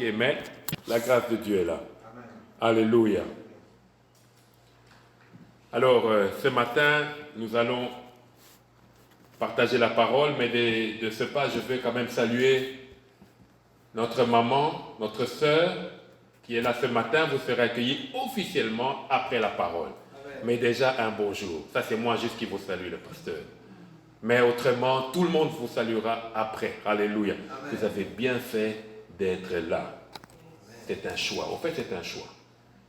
compliqué, mais la grâce de Dieu est là. Amen. Alléluia. Alors, ce matin, nous allons partager la parole, mais de ce pas, je veux quand même saluer notre maman, notre sœur, qui est là ce matin. Vous serez accueillis officiellement après la parole. Amen. Mais déjà un bonjour. Ça, c'est moi juste qui vous salue, le pasteur. Mais autrement, tout le monde vous saluera après. Alléluia. Amen. Vous avez bien fait d'être là. C'est un choix. En fait, c'est un choix.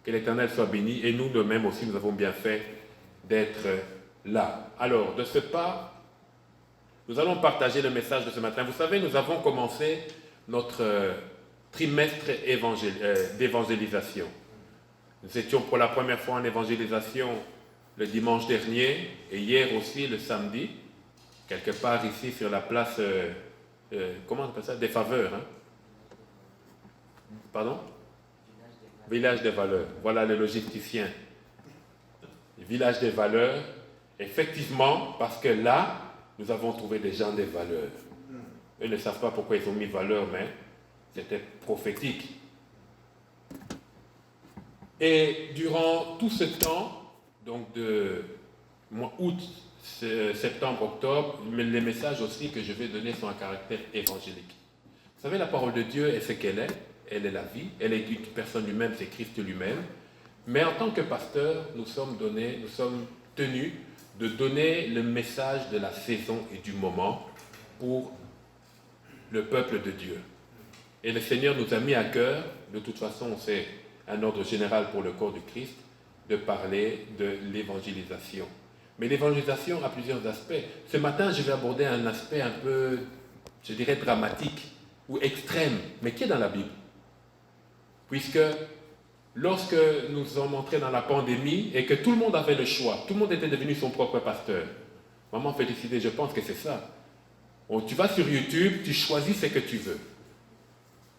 Que l'Éternel soit béni. Et nous, de même aussi, nous avons bien fait d'être là. Alors, de ce pas, nous allons partager le message de ce matin. Vous savez, nous avons commencé notre trimestre d'évangélisation. Nous étions pour la première fois en évangélisation le dimanche dernier et hier aussi le samedi, quelque part ici sur la place, comment on appelle ça, des Faveurs. Hein? Pardon? Village des Valeurs. Voilà le logisticien. Village des Valeurs. Effectivement, parce que là, nous avons trouvé des gens des valeurs. Eux ne savent pas pourquoi ils ont mis valeur, mais c'était prophétique. Et durant tout ce temps, donc de mois août, septembre, octobre, les messages aussi que je vais donner sont à caractère évangélique. Vous savez, la parole de Dieu est ce qu'elle est. Elle est la vie. Elle est une personne lui-même, c'est Christ lui-même. Mais en tant que pasteur, nous sommes tenus de donner le message de la saison et du moment pour le peuple de Dieu. Et le Seigneur nous a mis à cœur, de toute façon c'est un ordre général pour le corps du Christ, de parler de l'évangélisation. Mais l'évangélisation a plusieurs aspects. Ce matin, je vais aborder un aspect un peu, je dirais, dramatique ou extrême, mais qui est dans la Bible. Puisque lorsque nous sommes entrés dans la pandémie et que tout le monde avait le choix, tout le monde était devenu son propre pasteur. Maman Félicité, je pense que c'est ça. Tu vas sur YouTube, tu choisis ce que tu veux.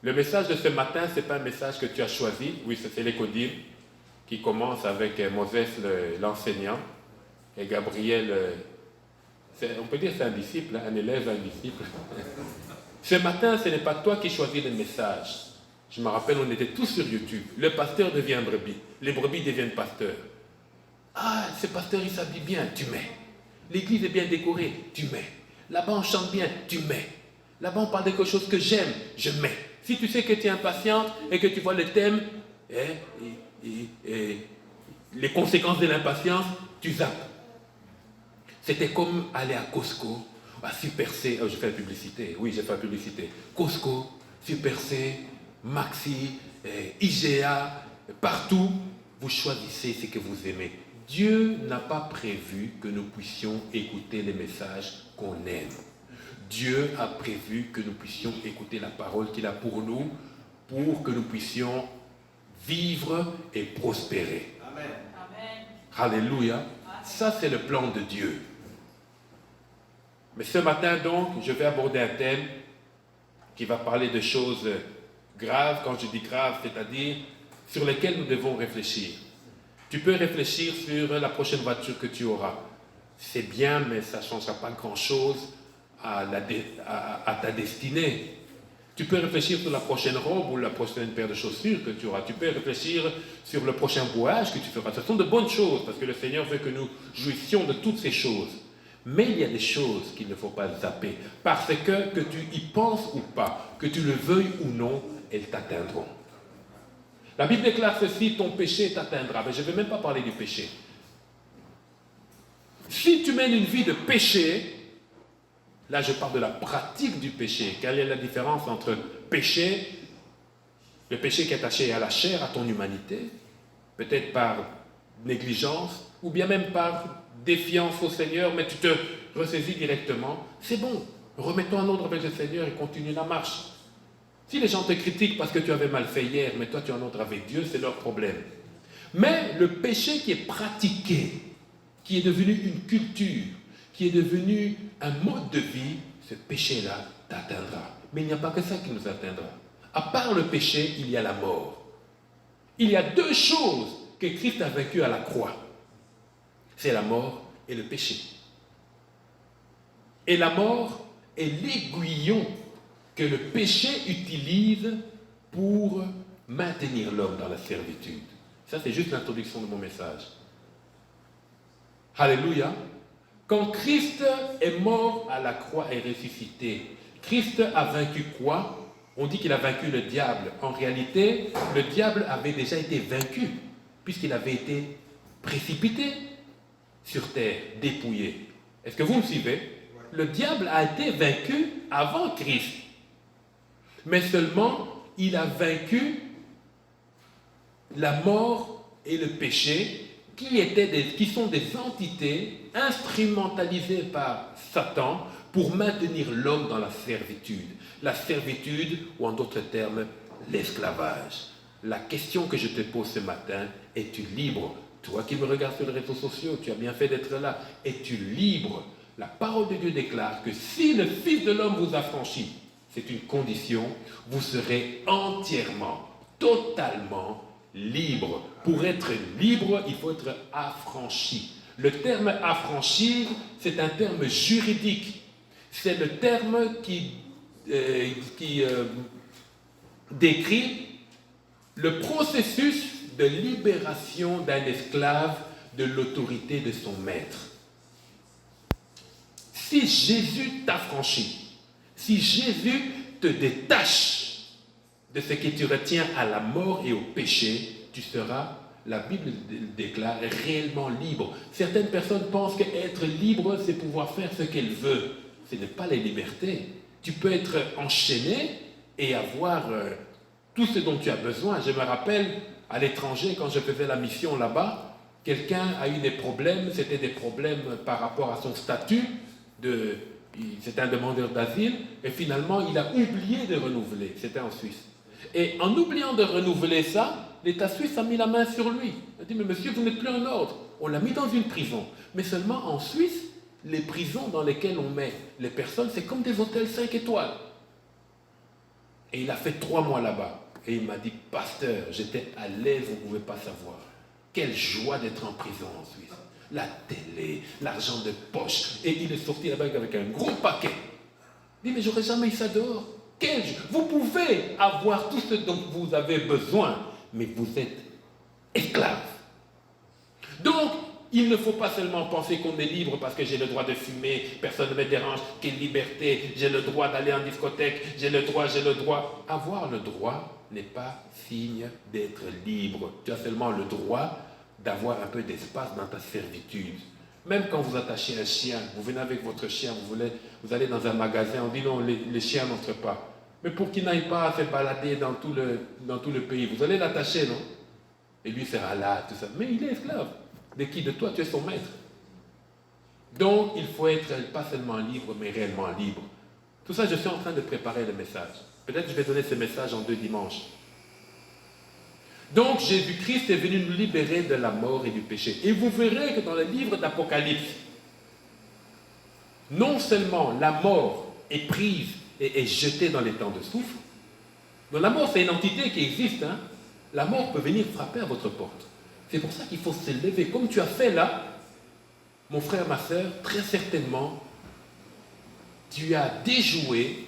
Le message de ce matin, ce n'est pas un message que tu as choisi. Oui, c'est l'écodime qui commence avec Moses l'enseignant et Gabriel, on peut dire c'est un disciple, un élève, un disciple. Ce matin, ce n'est pas toi qui choisis le message. Je me rappelle, on était tous sur YouTube. Le pasteur devient brebis. Les brebis deviennent pasteurs. Ah, ce pasteur, il s'habille bien, tu mets. L'église est bien décorée, tu mets. Là-bas, on chante bien, tu mets. Là-bas, on parle de quelque chose que j'aime, je mets. Si tu sais que tu es impatiente et que tu vois le thème, les conséquences de l'impatience, tu zappes. C'était comme aller à Costco, à Super C. Oh, je fais la publicité. Oui, j'ai fait la publicité. Costco, Super C, Maxi, IGA, partout, vous choisissez ce que vous aimez. Dieu n'a pas prévu que nous puissions écouter les messages qu'on aime. Dieu a prévu que nous puissions écouter la parole qu'il a pour nous, pour que nous puissions vivre et prospérer. Amen. Alléluia. Ça, c'est le plan de Dieu. Mais ce matin, donc, je vais aborder un thème qui va parler de choses graves. Quand je dis graves, c'est-à-dire sur lesquelles nous devons réfléchir. Tu peux réfléchir sur la prochaine voiture que tu auras. C'est bien, mais ça ne changera pas grand-chose à ta destinée. Tu peux réfléchir sur la prochaine robe ou la prochaine paire de chaussures que tu auras. Tu peux réfléchir sur le prochain voyage que tu feras. Ce sont de bonnes choses, parce que le Seigneur veut que nous jouissions de toutes ces choses. Mais il y a des choses qu'il ne faut pas zapper, parce que tu y penses ou pas, que tu le veuilles ou non, elles t'atteindront. La Bible déclare ceci, ton péché t'atteindra. Mais je ne vais même pas parler du péché. Si tu mènes une vie de péché, là je parle de la pratique du péché. Quelle est la différence entre péché, le péché qui est attaché à la chair, à ton humanité, peut-être par négligence, ou bien même par défiance au Seigneur, mais tu te ressaisis directement, c'est bon, remets-toi en ordre avec le Seigneur et continue la marche. Si les gens te critiquent parce que tu avais mal fait hier, mais toi tu es en ordre avec Dieu, c'est leur problème. Mais le péché qui est pratiqué, qui est devenu une culture, qui est devenu un mode de vie, ce péché-là t'atteindra. Mais il n'y a pas que ça qui nous atteindra. À part le péché, il y a la mort. Il y a deux choses que Christ a vaincues à la croix. C'est la mort et le péché. Et la mort est l'aiguillon que le péché utilise pour maintenir l'homme dans la servitude. Ça, c'est juste l'introduction de mon message. Alléluia. Quand Christ est mort à la croix et ressuscité, Christ a vaincu quoi? On dit qu'il a vaincu le diable. En réalité, le diable avait déjà été vaincu, puisqu'il avait été précipité sur terre, dépouillé. Est-ce que vous me suivez? Le diable a été vaincu avant Christ. Mais seulement, il a vaincu la mort et le péché, qui sont des entités instrumentalisées par Satan pour maintenir l'homme dans la servitude. La servitude, ou en d'autres termes, l'esclavage. La question que je te pose ce matin, es-tu libre? Toi qui me regardes sur les réseaux sociaux, tu as bien fait d'être là. Es-tu libre? La parole de Dieu déclare que si le Fils de l'homme vous affranchit, c'est une condition, vous serez entièrement, totalement libre. Pour être libre, il faut être affranchi. Le terme affranchi, c'est un terme juridique. C'est le terme qui décrit le processus de libération d'un esclave de l'autorité de son maître. Si Jésus t'affranchit, si Jésus te détache de ce que tu retiens à la mort et au péché, tu seras, la Bible déclare, réellement libre. Certaines personnes pensent qu'être libre, c'est pouvoir faire ce qu'elles veulent. Ce n'est pas la liberté. Tu peux être enchaîné et avoir tout ce dont tu as besoin. Je me rappelle, à l'étranger, quand je faisais la mission là-bas, quelqu'un a eu des problèmes, c'était des problèmes par rapport à son statut, c'était un demandeur d'asile, et finalement, il a oublié de renouveler. C'était en Suisse. Et en oubliant de renouveler ça, l'État suisse a mis la main sur lui. Il a dit, mais monsieur, vous n'êtes plus en ordre. On l'a mis dans une prison. Mais seulement en Suisse, les prisons dans lesquelles on met les personnes, c'est comme des hôtels 5 étoiles. Et il a fait 3 mois là-bas. Et il m'a dit, pasteur, j'étais à l'aise, vous ne pouvez pas savoir. Quelle joie d'être en prison en Suisse. La télé, l'argent de poche. Et il est sorti là-bas avec un gros paquet. Il dit, mais j'aurais jamais eu ça dehors. Vous pouvez avoir tout ce dont vous avez besoin, mais vous êtes esclave. Donc, il ne faut pas seulement penser qu'on est libre parce que j'ai le droit de fumer, personne ne me dérange, quelle liberté, j'ai le droit d'aller en discothèque, j'ai le droit. Avoir le droit n'est pas signe d'être libre. Tu as seulement le droit d'avoir un peu d'espace dans ta servitude. Même quand vous attachez un chien, vous venez avec votre chien, vous allez dans un magasin, on dit non, les chiens n'entrent pas. Mais pour qu'il n'aille pas se balader dans tout le pays, vous allez l'attacher, non? Et lui sera là, tout ça. Mais il est esclave. De qui? De toi, tu es son maître. Donc, il faut être pas seulement libre, mais réellement libre. Tout ça, je suis en train de préparer le message. Peut-être que je vais donner ce message en 2 dimanches. Donc, Jésus-Christ est venu nous libérer de la mort et du péché. Et vous verrez que dans le livre d'Apocalypse, non seulement la mort est prise et est jetée dans les temps de souffle, mais la mort, c'est une entité qui existe. Hein? La mort peut venir frapper à votre porte. C'est pour ça qu'il faut se lever. Comme tu as fait là, mon frère, ma soeur, très certainement, tu as déjoué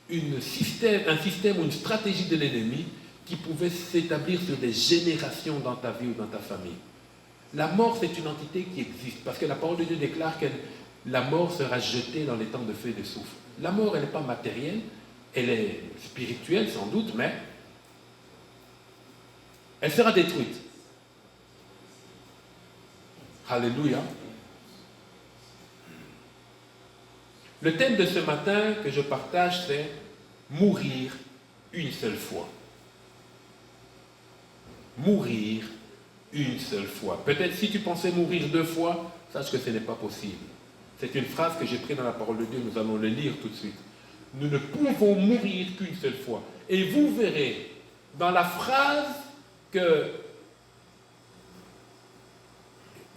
un système ou une stratégie de l'ennemi qui pouvait s'établir sur des générations dans ta vie ou dans ta famille. La mort, c'est une entité qui existe, parce que la parole de Dieu déclare que la mort sera jetée dans les temps de feu et de souffle. La mort, elle n'est pas matérielle, elle est spirituelle sans doute, mais elle sera détruite. Alléluia. Le thème de ce matin que je partage, c'est mourir une seule fois. Mourir une seule fois. Peut-être si tu pensais mourir 2 fois, sache que ce n'est pas possible. C'est une phrase que j'ai prise dans la parole de Dieu, nous allons le lire tout de suite. Nous ne pouvons mourir qu'une seule fois. Et vous verrez, dans la phrase que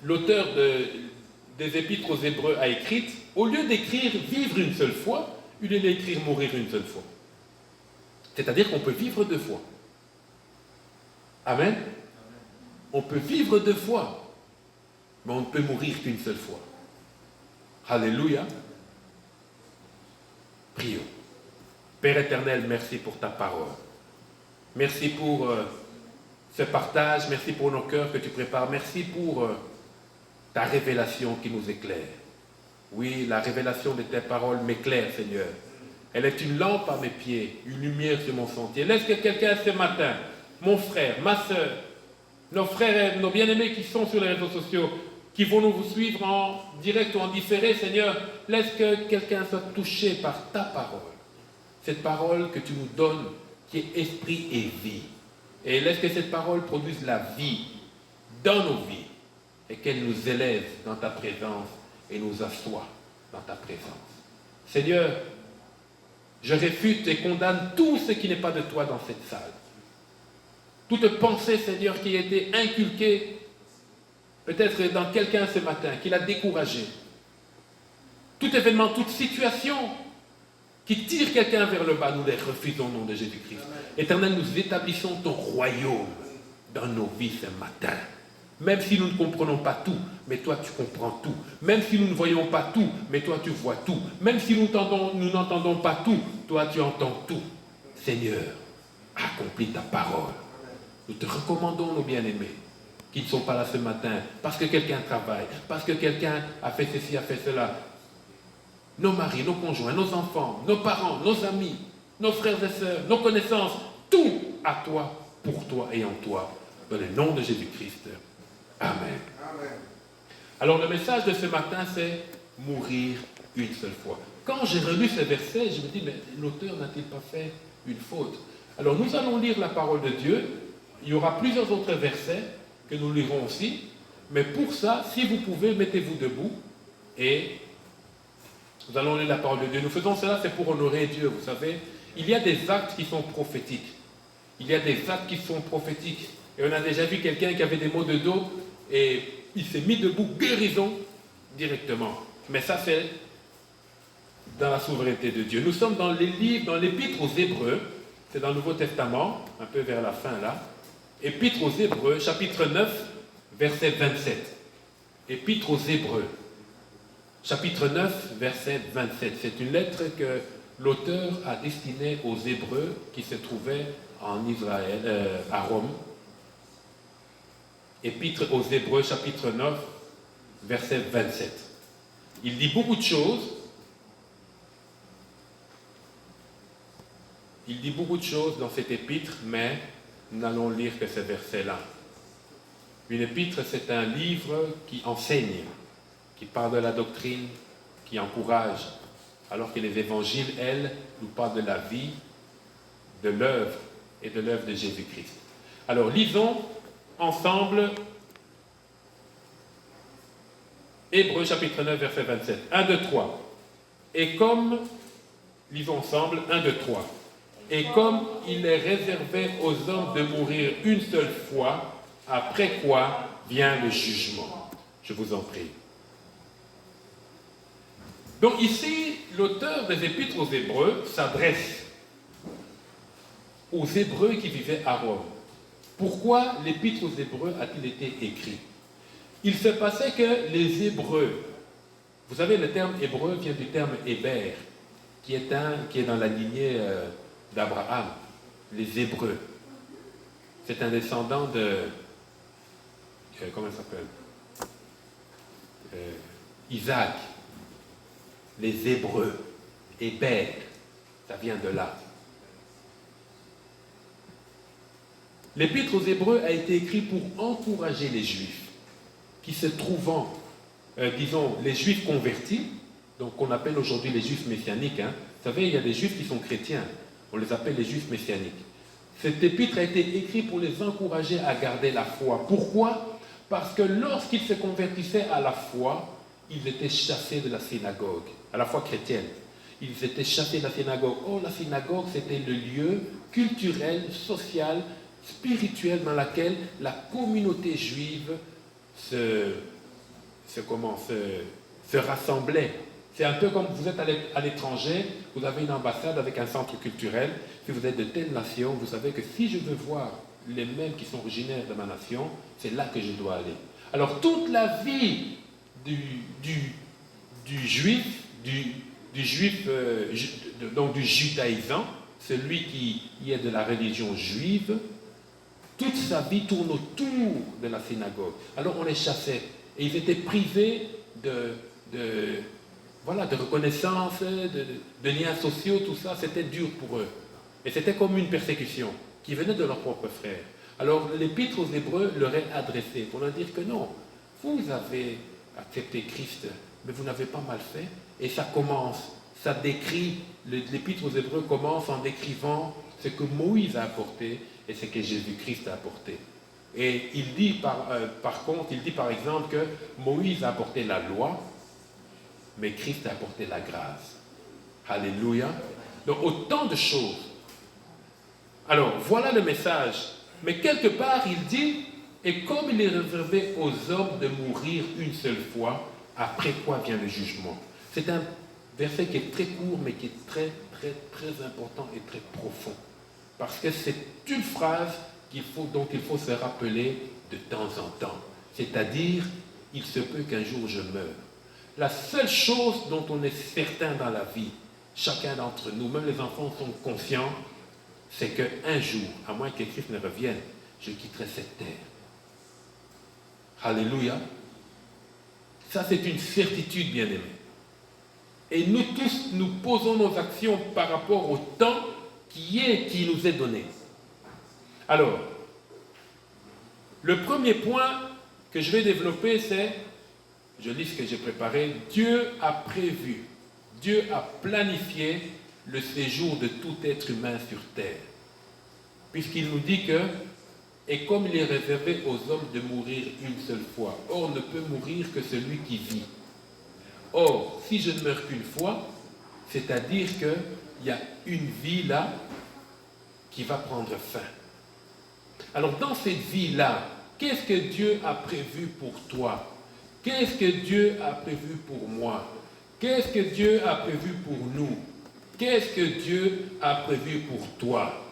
l'auteur des Épîtres aux Hébreux a écrite, au lieu d'écrire vivre une seule fois, il est d'écrire mourir une seule fois. C'est-à-dire qu'on peut vivre 2 fois. Amen. On peut vivre 2 fois, mais on ne peut mourir qu'une seule fois. Alléluia. Prions. Père éternel, merci pour ta parole. Merci pour ce partage, merci pour nos cœurs que tu prépares, merci pour ta révélation qui nous éclaire. Oui, la révélation de tes paroles m'éclaire, Seigneur. Elle est une lampe à mes pieds, une lumière sur mon sentier. Laisse que quelqu'un ce matin, mon frère, ma soeur, nos frères et nos bien-aimés qui sont sur les réseaux sociaux, qui vont nous suivre en direct ou en différé, Seigneur, laisse que quelqu'un soit touché par ta parole. Cette parole que tu nous donnes, qui est esprit et vie. Et laisse que cette parole produise la vie dans nos vies et qu'elle nous élève dans ta présence et nous assoie dans ta présence. Seigneur, je réfute et condamne tout ce qui n'est pas de toi dans cette salle. Toute pensée, Seigneur, qui a été inculquée peut-être dans quelqu'un ce matin, qui l'a découragé. Tout événement, toute situation qui tire quelqu'un vers le bas, nous les refusons au nom de Jésus-Christ. Éternel, nous établissons ton royaume dans nos vies ce matin. Même si nous ne comprenons pas tout, mais toi tu comprends tout. Même si nous ne voyons pas tout, mais toi tu vois tout. Même si nous n'entendons pas tout, toi tu entends tout. Seigneur, accomplis ta parole. Nous te recommandons, nos bien-aimés, qui ne sont pas là ce matin, parce que quelqu'un travaille, parce que quelqu'un a fait ceci, a fait cela. Nos maris, nos conjoints, nos enfants, nos parents, nos amis, nos frères et sœurs, nos connaissances, tout à toi, pour toi et en toi, dans le nom de Jésus-Christ. Amen. Amen. Alors le message de ce matin, c'est mourir une seule fois. Quand j'ai relu ce verset, je me dis, mais l'auteur n'a-t-il pas fait une faute? Alors nous allons lire la parole de Dieu. Il y aura plusieurs autres versets que nous lirons aussi. Mais pour ça, si vous pouvez, mettez-vous debout et nous allons lire la parole de Dieu. Nous faisons cela, c'est pour honorer Dieu, vous savez. Il y a des actes qui sont prophétiques. Il y a des actes qui sont prophétiques. Et on a déjà vu quelqu'un qui avait des maux de dos et il s'est mis debout, guérison directement. Mais ça, c'est dans la souveraineté de Dieu. Nous sommes dans les livres, dans l'Épître aux Hébreux. C'est dans le Nouveau Testament, un peu vers la fin là. Épître aux Hébreux, chapitre 9, verset 27. Épître aux Hébreux, chapitre 9, verset 27. C'est une lettre que l'auteur a destinée aux Hébreux qui se trouvaient en Israël, à Rome. Épître aux Hébreux, chapitre 9, verset 27. Il dit beaucoup de choses. Il dit beaucoup de choses dans cet épître, mais nous n'allons lire que ces versets-là. Une épître, c'est un livre qui enseigne, qui parle de la doctrine, qui encourage, alors que les évangiles, elles, nous parlent de la vie, de l'œuvre et de l'œuvre de Jésus-Christ. Alors, lisons ensemble Hébreux chapitre 9, verset 27. 1, 2, 3. Et comme, lisons ensemble, 1, 2, 3. Et comme il est réservé aux hommes de mourir une seule fois, après quoi vient le jugement. Je vous en prie. Donc ici, l'auteur des Épîtres aux Hébreux s'adresse aux Hébreux qui vivaient à Rome. Pourquoi l'Épître aux Hébreux a-t-il été écrit? Il se passait que les Hébreux, vous savez, le terme hébreu vient du terme Héber, qui est dans la lignée d'Abraham, les Hébreux. C'est un descendant de... comment il s'appelle? Isaac. Les Hébreux. Héber, ça vient de là. L'Épître aux Hébreux a été écrit pour encourager les Juifs qui se trouvant, disons, les Juifs convertis, donc qu'on appelle aujourd'hui les Juifs messianiques. Hein. Vous savez, il y a des Juifs qui sont chrétiens, on les appelle les Juifs messianiques. Cet épître a été écrit pour les encourager à garder la foi. Pourquoi? Parce que lorsqu'ils se convertissaient à la foi, ils étaient chassés de la synagogue, à la foi chrétienne. Ils étaient chassés de la synagogue. Or, la synagogue, c'était le lieu culturel, social, spirituel dans lequel la communauté juive se rassemblait. C'est un peu comme vous êtes à l'étranger, vous avez une ambassade avec un centre culturel. Si vous êtes de telle nation, vous savez que si je veux voir les mêmes qui sont originaires de ma nation, c'est là que je dois aller. Alors toute la vie du juif, donc du judaïsant, celui qui est de la religion juive, toute sa vie tourne autour de la synagogue. Alors on les chassait. Et ils étaient privés de reconnaissance, de liens sociaux, tout ça. C'était dur pour eux. Et c'était comme une persécution qui venait de leurs propres frères. Alors l'épître aux Hébreux leur est adressée pour leur dire que non, vous avez accepté Christ, mais vous n'avez pas mal fait. Et ça commence, ça décrit, l'épître aux Hébreux commence en décrivant ce que Moïse a apporté et ce que Jésus-Christ a apporté. Et il dit par exemple que Moïse a apporté la loi, mais Christ a apporté la grâce. Alléluia. Donc autant de choses. Alors voilà le message. Mais quelque part il dit, et comme il est réservé aux hommes de mourir une seule fois, après quoi vient le jugement. C'est un verset qui est très court, mais qui est très, très, très important et très profond. Parce que c'est une phrase dont il faut se rappeler de temps en temps. C'est-à-dire, il se peut qu'un jour je meure. La seule chose dont on est certain dans la vie, chacun d'entre nous, même les enfants sont conscients, c'est qu'un jour, à moins que Christ ne revienne, je quitterai cette terre. Alléluia. Ça, c'est une certitude, bien-aimée. Et nous tous, nous posons nos actions par rapport au temps qui nous est donné. Alors, le premier point que je vais développer, c'est, je lis ce que j'ai préparé, Dieu a prévu, Dieu a planifié le séjour de tout être humain sur terre. Puisqu'il nous dit que, et comme il est réservé aux hommes de mourir une seule fois, or ne peut mourir que celui qui vit. Or, si je ne meurs qu'une fois, c'est-à-dire qu'il y a une vie là qui va prendre fin. Alors dans cette vie-là, qu'est-ce que Dieu a prévu pour toi? Qu'est-ce que Dieu a prévu pour moi? Qu'est-ce que Dieu a prévu pour nous? Qu'est-ce que Dieu a prévu pour toi?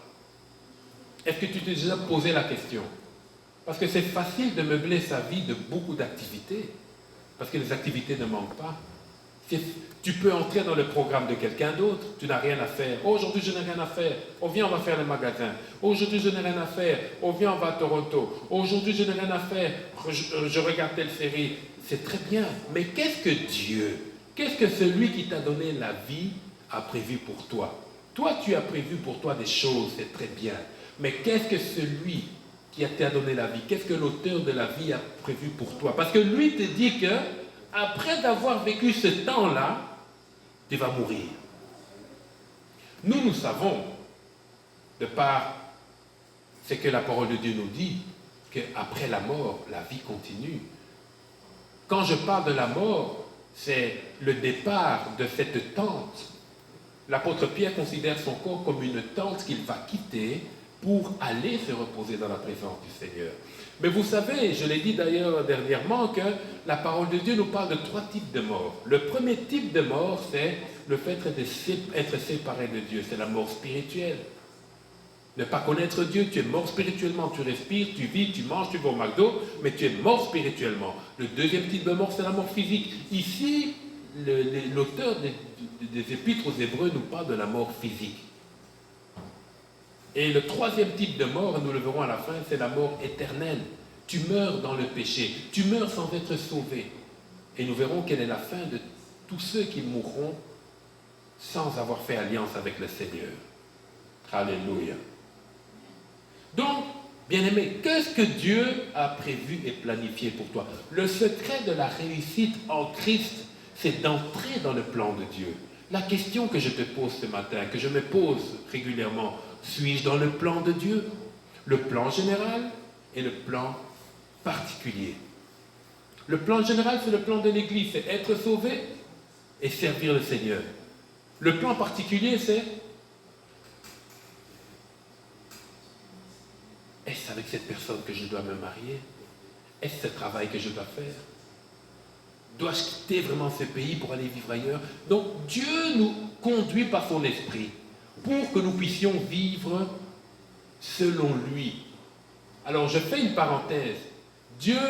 Est-ce que tu t'es déjà posé la question? Parce que c'est facile de meubler sa vie de beaucoup d'activités, parce que les activités ne manquent pas. Tu peux entrer dans le programme de quelqu'un d'autre, tu n'as rien à faire. Oh, aujourd'hui, je n'ai rien à faire. Oh, viens, on va faire le magasin. Aujourd'hui, je n'ai rien à faire. Oh, viens, on va à Toronto. Aujourd'hui, je n'ai rien à faire. Je regarde telle série. C'est très bien. Mais qu'est-ce que Dieu, qu'est-ce que celui qui t'a donné la vie a prévu pour toi? Toi, tu as prévu pour toi des choses, c'est très bien. Mais qu'est-ce que celui qui t'a donné la vie, qu'est-ce que l'auteur de la vie a prévu pour toi? Parce que lui te dit que après d'avoir vécu ce temps-là, tu vas mourir. Nous savons, de par ce que la parole de Dieu nous dit, qu'après la mort, la vie continue. Quand je parle de la mort, c'est le départ de cette tente. L'apôtre Pierre considère son corps comme une tente qu'il va quitter pour aller se reposer dans la présence du Seigneur. Mais vous savez, je l'ai dit d'ailleurs dernièrement, que la parole de Dieu nous parle de 3 types de mort. Le premier type de mort, c'est le fait d'être séparé de Dieu. C'est la mort spirituelle. Ne pas connaître Dieu, tu es mort spirituellement. Tu respires, tu vis, tu manges, tu vas au McDo, mais tu es mort spirituellement. Le deuxième type de mort, c'est la mort physique. Ici, l'auteur des épîtres aux Hébreux nous parle de la mort physique. Et le troisième type de mort, nous le verrons à la fin, c'est la mort éternelle. Tu meurs dans le péché, tu meurs sans être sauvé. Et nous verrons quelle est la fin de tous ceux qui mourront sans avoir fait alliance avec le Seigneur. Alléluia. Donc, bien-aimé, qu'est-ce que Dieu a prévu et planifié pour toi? Le secret de la réussite en Christ, c'est d'entrer dans le plan de Dieu. La question que je te pose ce matin, que je me pose régulièrement, suis-je dans le plan de Dieu? Le plan général et le plan particulier. Le plan général, c'est le plan de l'Église, c'est être sauvé et servir le Seigneur. Le plan particulier, c'est est-ce avec cette personne que je dois me marier? Est-ce ce travail que je dois faire? Dois-je quitter vraiment ce pays pour aller vivre ailleurs? Donc Dieu nous conduit par son esprit pour que nous puissions vivre selon lui. Alors je fais une parenthèse. Dieu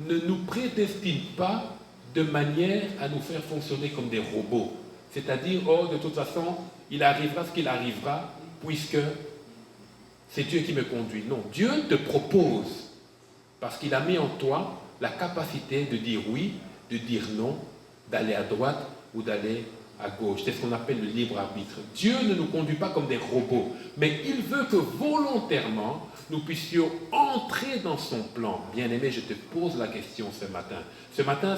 ne nous prédestine pas de manière à nous faire fonctionner comme des robots. C'est-à-dire, oh, de toute façon, il arrivera ce qu'il arrivera, puisque c'est Dieu qui me conduit. Non, Dieu te propose, parce qu'il a mis en toi la capacité de dire oui, de dire non, d'aller à droite ou d'aller à gauche. C'est ce qu'on appelle le libre arbitre. Dieu ne nous conduit pas comme des robots, mais il veut que volontairement, nous puissions entrer dans son plan. Bien-aimé, je te pose la question ce matin. Ce matin,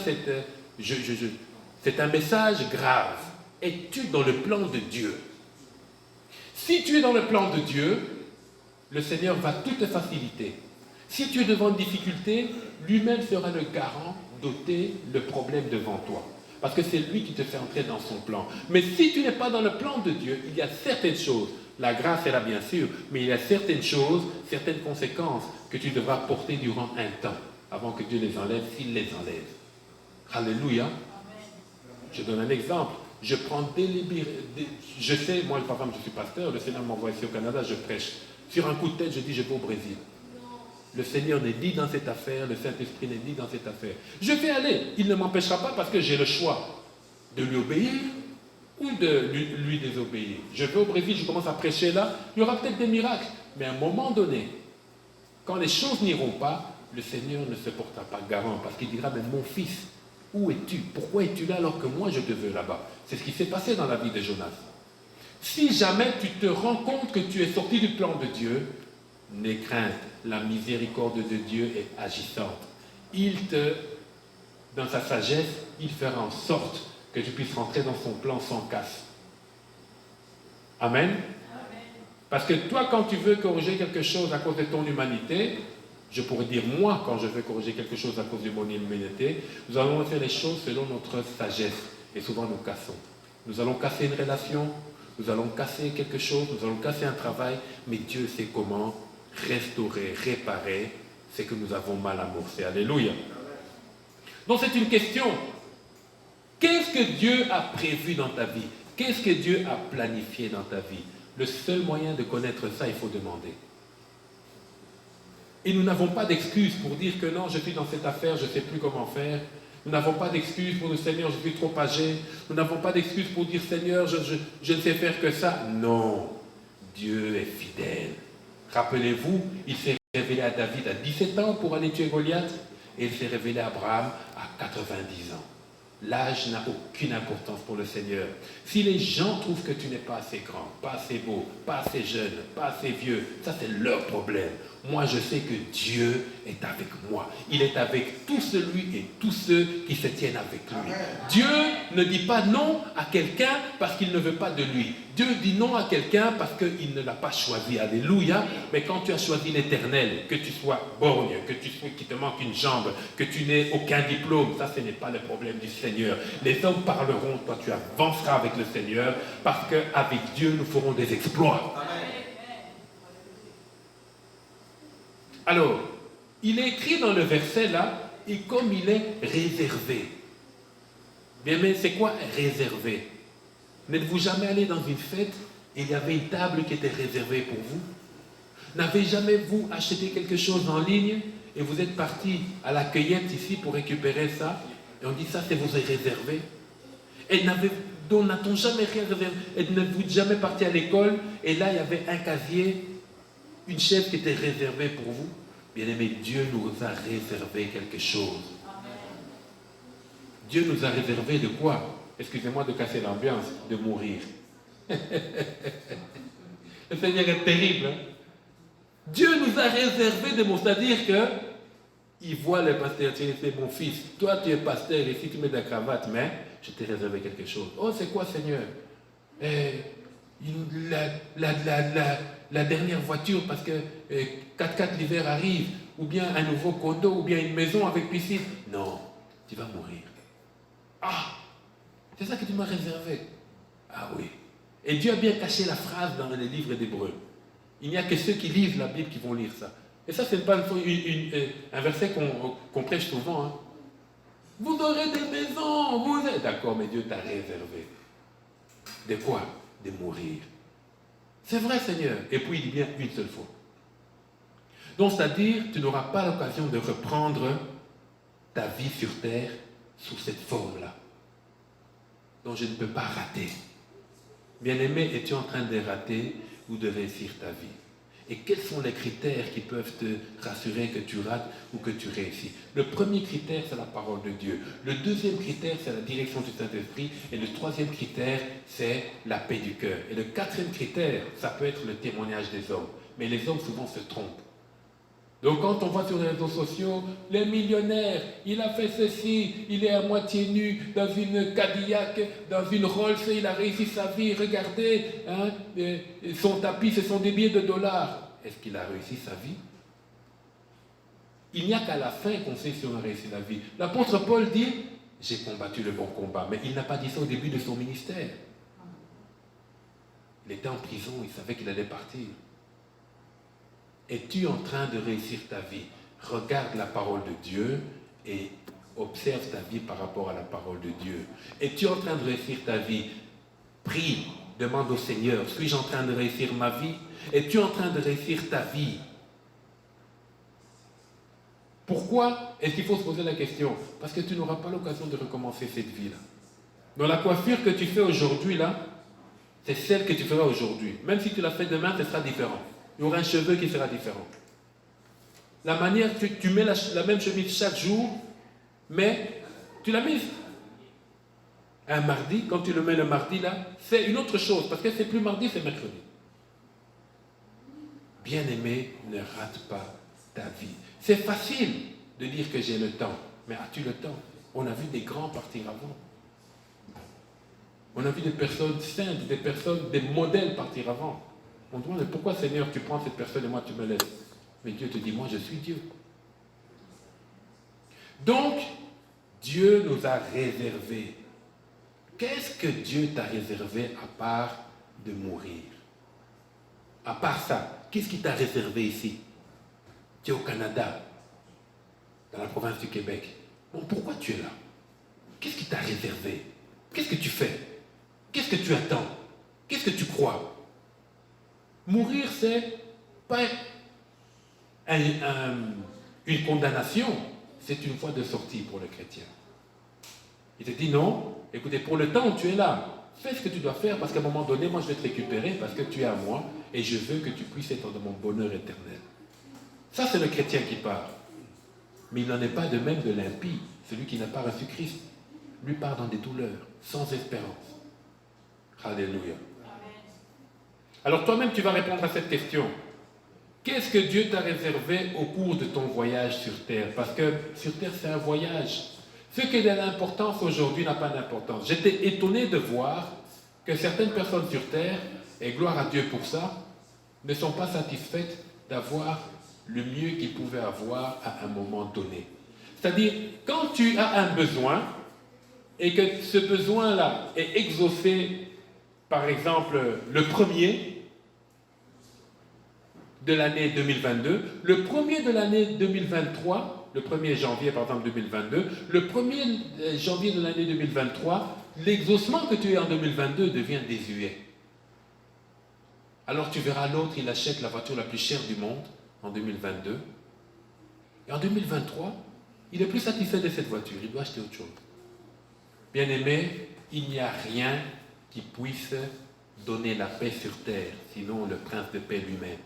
c'est un message grave. Es-tu dans le plan de Dieu? Si tu es dans le plan de Dieu, le Seigneur va tout te faciliter. Si tu es devant une difficulté, lui-même sera le garant d'ôter le problème devant toi. Parce que c'est lui qui te fait entrer dans son plan. Mais si tu n'es pas dans le plan de Dieu, il y a certaines choses, la grâce est là bien sûr, mais il y a certaines choses, certaines conséquences que tu devras porter durant un temps, avant que Dieu les enlève, s'il les enlève. Alléluia. Je donne un exemple. Je prends je sais, moi, par exemple, je suis pasteur, le Seigneur m'envoie ici au Canada, je prêche. Sur un coup de tête, je dis, je vais au Brésil. Le Seigneur n'est ni dans cette affaire, le Saint-Esprit n'est ni dans cette affaire. Je vais aller, il ne m'empêchera pas parce que j'ai le choix de lui obéir ou de lui désobéir. Je vais au Brésil, je commence à prêcher là, il y aura peut-être des miracles. Mais à un moment donné, quand les choses n'iront pas, le Seigneur ne se portera pas garant parce qu'il dira, mais mon fils, où es-tu? Pourquoi es-tu là alors que moi je te veux là-bas? C'est ce qui s'est passé dans la vie de Jonas. Si jamais tu te rends compte que tu es sorti du plan de Dieu, n'aie crainte, la miséricorde de Dieu est agissante. Dans sa sagesse, il fera en sorte que tu puisses rentrer dans son plan sans casse. Amen. Parce que toi, quand tu veux corriger quelque chose à cause de ton humanité, je pourrais dire moi, quand je veux corriger quelque chose à cause de mon humanité, nous allons faire les choses selon notre sagesse. Et souvent nous cassons. Nous allons casser une relation, nous allons casser quelque chose, nous allons casser un travail, mais Dieu sait comment restaurer, réparer ce que nous avons mal amorcé. Alléluia. Donc c'est une question. Qu'est-ce que Dieu a prévu dans ta vie? Qu'est-ce que Dieu a planifié dans ta vie? Le seul moyen de connaître ça, il faut demander. Et nous n'avons pas d'excuse pour dire que non, je suis dans cette affaire, je ne sais plus comment faire. Nous n'avons pas d'excuse pour dire Seigneur, je suis trop âgé. Nous n'avons pas d'excuse pour dire Seigneur, je ne sais faire que ça. Non, Dieu est fidèle. Rappelez-vous, il s'est révélé à David à 17 ans pour aller tuer Goliath et il s'est révélé à Abraham à 90 ans. L'âge n'a aucune importance pour le Seigneur. Si les gens trouvent que tu n'es pas assez grand, pas assez beau, pas assez jeune, pas assez vieux, ça c'est leur problème. Moi je sais que Dieu est avec moi. Il est avec tout celui et tous ceux qui se tiennent avec lui. Dieu ne dit pas non à quelqu'un parce qu'il ne veut pas de lui. Dieu dit non à quelqu'un parce qu'il ne l'a pas choisi. Alléluia. Mais quand tu as choisi l'Éternel, que tu sois borgne, qu'il te manque une jambe, que tu n'aies aucun diplôme, ça ce n'est pas le problème du Seigneur. Les hommes parleront, toi tu avanceras avec le Seigneur parce qu'avec Dieu nous ferons des exploits. Alors, il est écrit dans le verset là, et comme il est réservé. Bien, mais c'est quoi réservé? N'êtes-vous jamais allé dans une fête et il y avait une table qui était réservée pour vous? N'avez jamais vous acheté quelque chose en ligne et vous êtes parti à la cueillette ici pour récupérer ça et on dit ça c'est vous est réservé? Et n'a-t-on jamais rien réservé? Et n'êtes-vous jamais parti à l'école et là il y avait un casier, une chaise qui était réservée pour vous? Bien-aimé, Dieu nous a réservé quelque chose. Dieu nous a réservé de quoi? Excusez-moi de casser l'ambiance, de mourir. Le Seigneur est terrible. Hein? Dieu nous a réservé de mourir, c'est-à-dire que il voit le pasteur, c'est mon fils, toi tu es pasteur et si tu mets de la cravate, mais je t'ai réservé quelque chose. Oh, c'est quoi, Seigneur? La dernière voiture parce que 4x4 l'hiver arrive, ou bien un nouveau condo, ou bien une maison avec piscine. Non, tu vas mourir. Ah, c'est ça que tu m'as réservé. Ah oui. Et Dieu a bien caché la phrase dans les livres d'Hébreux. Il n'y a que ceux qui lisent la Bible qui vont lire ça. Et ça, c'est pas un verset qu'on prêche souvent. Hein. Vous aurez des maisons, vous êtes... D'accord, mais Dieu t'a réservé. De quoi? De mourir. C'est vrai, Seigneur. Et puis, il dit bien une seule fois. Donc, c'est-à-dire, tu n'auras pas l'occasion de reprendre ta vie sur terre sous cette forme-là. Donc, je ne peux pas rater. Bien-aimé, es-tu en train de rater? ou de réussir ta vie? Et quels sont les critères qui peuvent te rassurer que tu rates ou que tu réussis? Le premier critère, c'est la parole de Dieu. Le deuxième critère, c'est la direction du Saint-Esprit. Et le troisième critère, c'est la paix du cœur. Et le quatrième critère, ça peut être le témoignage des hommes. Mais les hommes souvent se trompent. Donc quand on voit sur les réseaux sociaux, les millionnaires, il a fait ceci, il est à moitié nu dans une Cadillac, dans une Rolls, il a réussi sa vie, regardez, hein, son tapis, ce sont des billets de dollars. Est-ce qu'il a réussi sa vie? Il n'y a qu'à la fin qu'on sait si on a réussi la vie. L'apôtre Paul dit, j'ai combattu le bon combat, mais il n'a pas dit ça au début de son ministère. Il était en prison, il savait qu'il allait partir. Es-tu en train de réussir ta vie? Regarde la parole de Dieu et observe ta vie par rapport à la parole de Dieu. Es-tu en train de réussir ta vie? Prie, demande au Seigneur, suis-je en train de réussir ma vie? Es-tu en train de réussir ta vie? Pourquoi est-ce qu'il faut se poser la question? Parce que tu n'auras pas l'occasion de recommencer cette vie-là. Dans la coiffure que tu fais aujourd'hui, là, c'est celle que tu feras aujourd'hui. Même si tu la fais demain, ce sera différent. Il y aura un cheveu qui sera différent. La manière que tu mets la même chemise chaque jour, mais tu la mets un mardi, quand tu le mets le mardi là, c'est une autre chose, parce que c'est plus mardi, c'est mercredi. Bien-aimé, ne rate pas ta vie. C'est facile de dire que j'ai le temps, mais as-tu le temps? On a vu des grands partir avant. On a vu des personnes saintes, des personnes, des modèles partir avant. On demande, pourquoi Seigneur, tu prends cette personne et moi tu me laisses? Mais Dieu te dit, moi je suis Dieu. Donc, Dieu nous a réservé. Qu'est-ce que Dieu t'a réservé à part de mourir? À part ça, qu'est-ce qu'il t'a réservé ici? Tu es au Canada, dans la province du Québec. Bon, pourquoi tu es là? Qu'est-ce qui t'a réservé? Qu'est-ce que tu fais? Qu'est-ce que tu attends? Qu'est-ce que tu crois? Mourir, c'est pas une condamnation, c'est une voie de sortie pour le chrétien. Il te dit non, écoutez, pour le temps où tu es là, fais ce que tu dois faire parce qu'à un moment donné, moi je vais te récupérer parce que tu es à moi et je veux que tu puisses être dans mon bonheur éternel. Ça, c'est le chrétien qui part. Mais il n'en est pas de même de l'impie, celui qui n'a pas reçu Christ. Lui part dans des douleurs, sans espérance. Alléluia. Alors toi-même, tu vas répondre à cette question. Qu'est-ce que Dieu t'a réservé au cours de ton voyage sur terre? Parce que sur terre, c'est un voyage. Ce qui a d'importance aujourd'hui n'a pas d'importance. J'étais étonné de voir que certaines personnes sur terre, et gloire à Dieu pour ça, ne sont pas satisfaites d'avoir le mieux qu'ils pouvaient avoir à un moment donné. C'est-à-dire, quand tu as un besoin, et que ce besoin-là est exaucé, par exemple, le premier de l'année 2022, le premier de l'année 2023, le 1er janvier par exemple 2022, le 1er janvier de l'année 2023, l'exaucement que tu as en 2022 devient désuet. Alors tu verras l'autre, il achète la voiture la plus chère du monde en 2022. Et en 2023, il est plus satisfait de cette voiture, il doit acheter autre chose. Bien-aimé, il n'y a rien qui puisse donner la paix sur terre, sinon le prince de paix lui-même.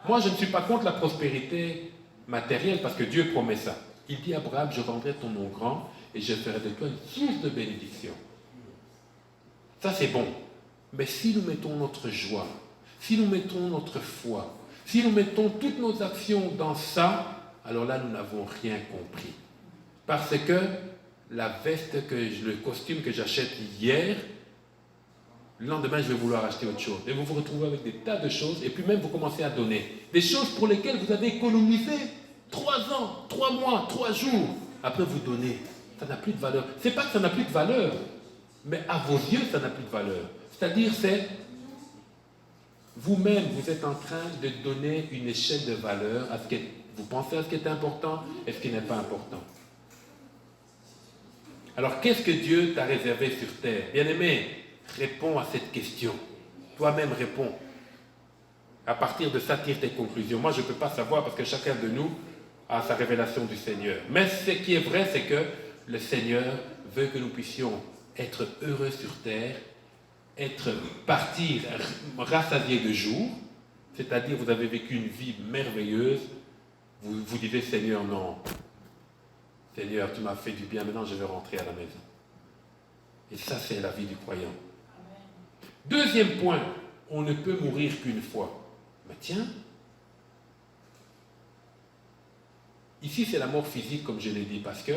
Moi, je ne suis pas contre la prospérité matérielle parce que Dieu promet ça. Il dit à Abraham, je rendrai ton nom grand et je ferai de toi une source de bénédiction. Ça, c'est bon. Mais si nous mettons notre joie, si nous mettons notre foi, si nous mettons toutes nos actions dans ça, alors là, nous n'avons rien compris. Parce que la veste, le costume que j'achète hier, le lendemain, je vais vouloir acheter autre chose. Et vous vous retrouvez avec des tas de choses, et puis même vous commencez à donner. Des choses pour lesquelles vous avez économisé 3 ans, 3 mois, 3 jours. Après, vous donnez. Ça n'a plus de valeur. Ce n'est pas que ça n'a plus de valeur, mais à vos yeux, ça n'a plus de valeur. C'est-à-dire, c'est vous-même, vous êtes en train de donner une échelle de valeur à ce que vous pensez à ce qui est important et ce qui n'est pas important. Alors, qu'est-ce que Dieu t'a réservé sur terre? Bien-aimé, réponds à cette question. Toi-même réponds. À partir de ça, tire tes conclusions. Moi, je ne peux pas savoir parce que chacun de nous a sa révélation du Seigneur. Mais ce qui est vrai, c'est que le Seigneur veut que nous puissions être heureux sur terre partir rassasié de jour, c'est-à-dire vous avez vécu une vie merveilleuse, vous disiez Seigneur, non, Seigneur, tu m'as fait du bien, maintenant je vais rentrer à la maison. Et ça, c'est la vie du croyant. Deuxième point, on ne peut mourir qu'une fois. Mais tiens, ici c'est la mort physique, comme je l'ai dit, parce que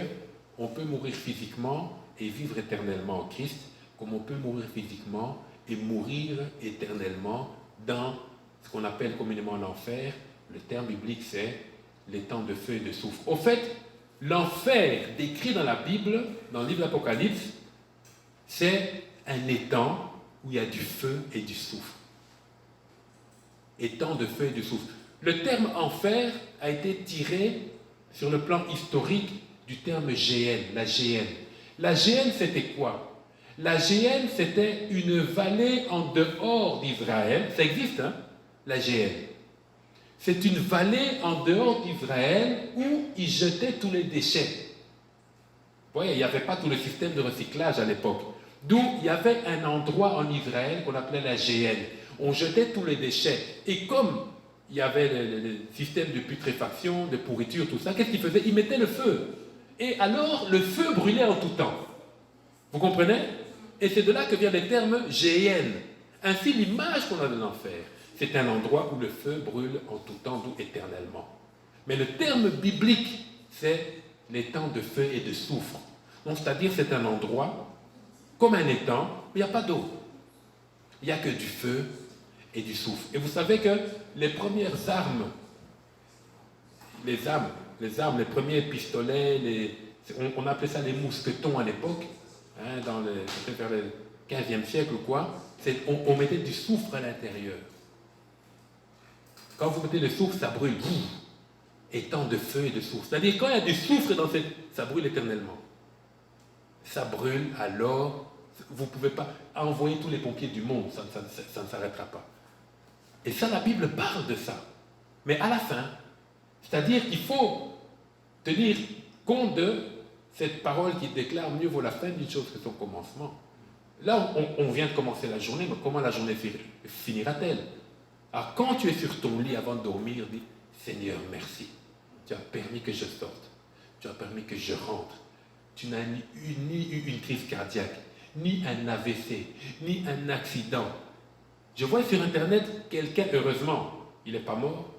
on peut mourir physiquement et vivre éternellement en Christ, comme on peut mourir physiquement et mourir éternellement dans ce qu'on appelle communément l'enfer. Le terme biblique, c'est les temps de feu et de soufre. Au fait, l'enfer décrit dans la Bible, dans le livre d'Apocalypse, c'est un étang où il y a du feu et du soufre. Étang de feu et de soufre. Le terme enfer a été tiré sur le plan historique du terme Géhenne, la Géhenne. La Géhenne, c'était quoi? La Géhenne, c'était une vallée en dehors d'Israël. Ça existe, hein, la Géhenne. C'est une vallée en dehors d'Israël où ils jetaient tous les déchets. Vous voyez, il n'y avait pas tout le système de recyclage à l'époque. D'où il y avait un endroit en Israël qu'on appelait la Géhenne. On jetait tous les déchets. Et comme il y avait le système de putréfaction, de pourriture, tout ça, qu'est-ce qu'ils faisaient? Ils mettaient le feu. Et alors, le feu brûlait en tout temps. Vous comprenez? Et c'est de là que vient le terme Géhenne. Ainsi, l'image qu'on a de l'enfer, c'est un endroit où le feu brûle en tout temps, d'où éternellement. Mais le terme biblique, c'est les temps de feu et de soufre. Donc, c'est-à-dire, c'est un endroit comme un étang, mais il n'y a pas d'eau. Il n'y a que du feu et du soufre. Et vous savez que les premières armes, les premiers pistolets, on appelait ça les mousquetons à l'époque, hein, c'était vers le 15e siècle ou quoi, on mettait du soufre à l'intérieur. Quand vous mettez le soufre, ça brûle. Étang de feu et de soufre. C'est-à-dire, quand il y a du soufre dans ça brûle éternellement. Ça brûle, alors, vous ne pouvez pas envoyer tous les pompiers du monde, ça ne s'arrêtera pas. Et ça, la Bible parle de ça. Mais à la fin, c'est-à-dire qu'il faut tenir compte de cette parole qui déclare mieux vaut la fin d'une chose que son commencement. Là, on vient de commencer la journée, mais comment la journée finira-t-elle? Alors, quand tu es sur ton lit avant de dormir, dis Seigneur, merci. Tu as permis que je sorte. Tu as permis que je rentre. Tu n'as ni eu une crise cardiaque, ni un AVC, ni un accident. Je vois sur Internet quelqu'un, heureusement, il n'est pas mort.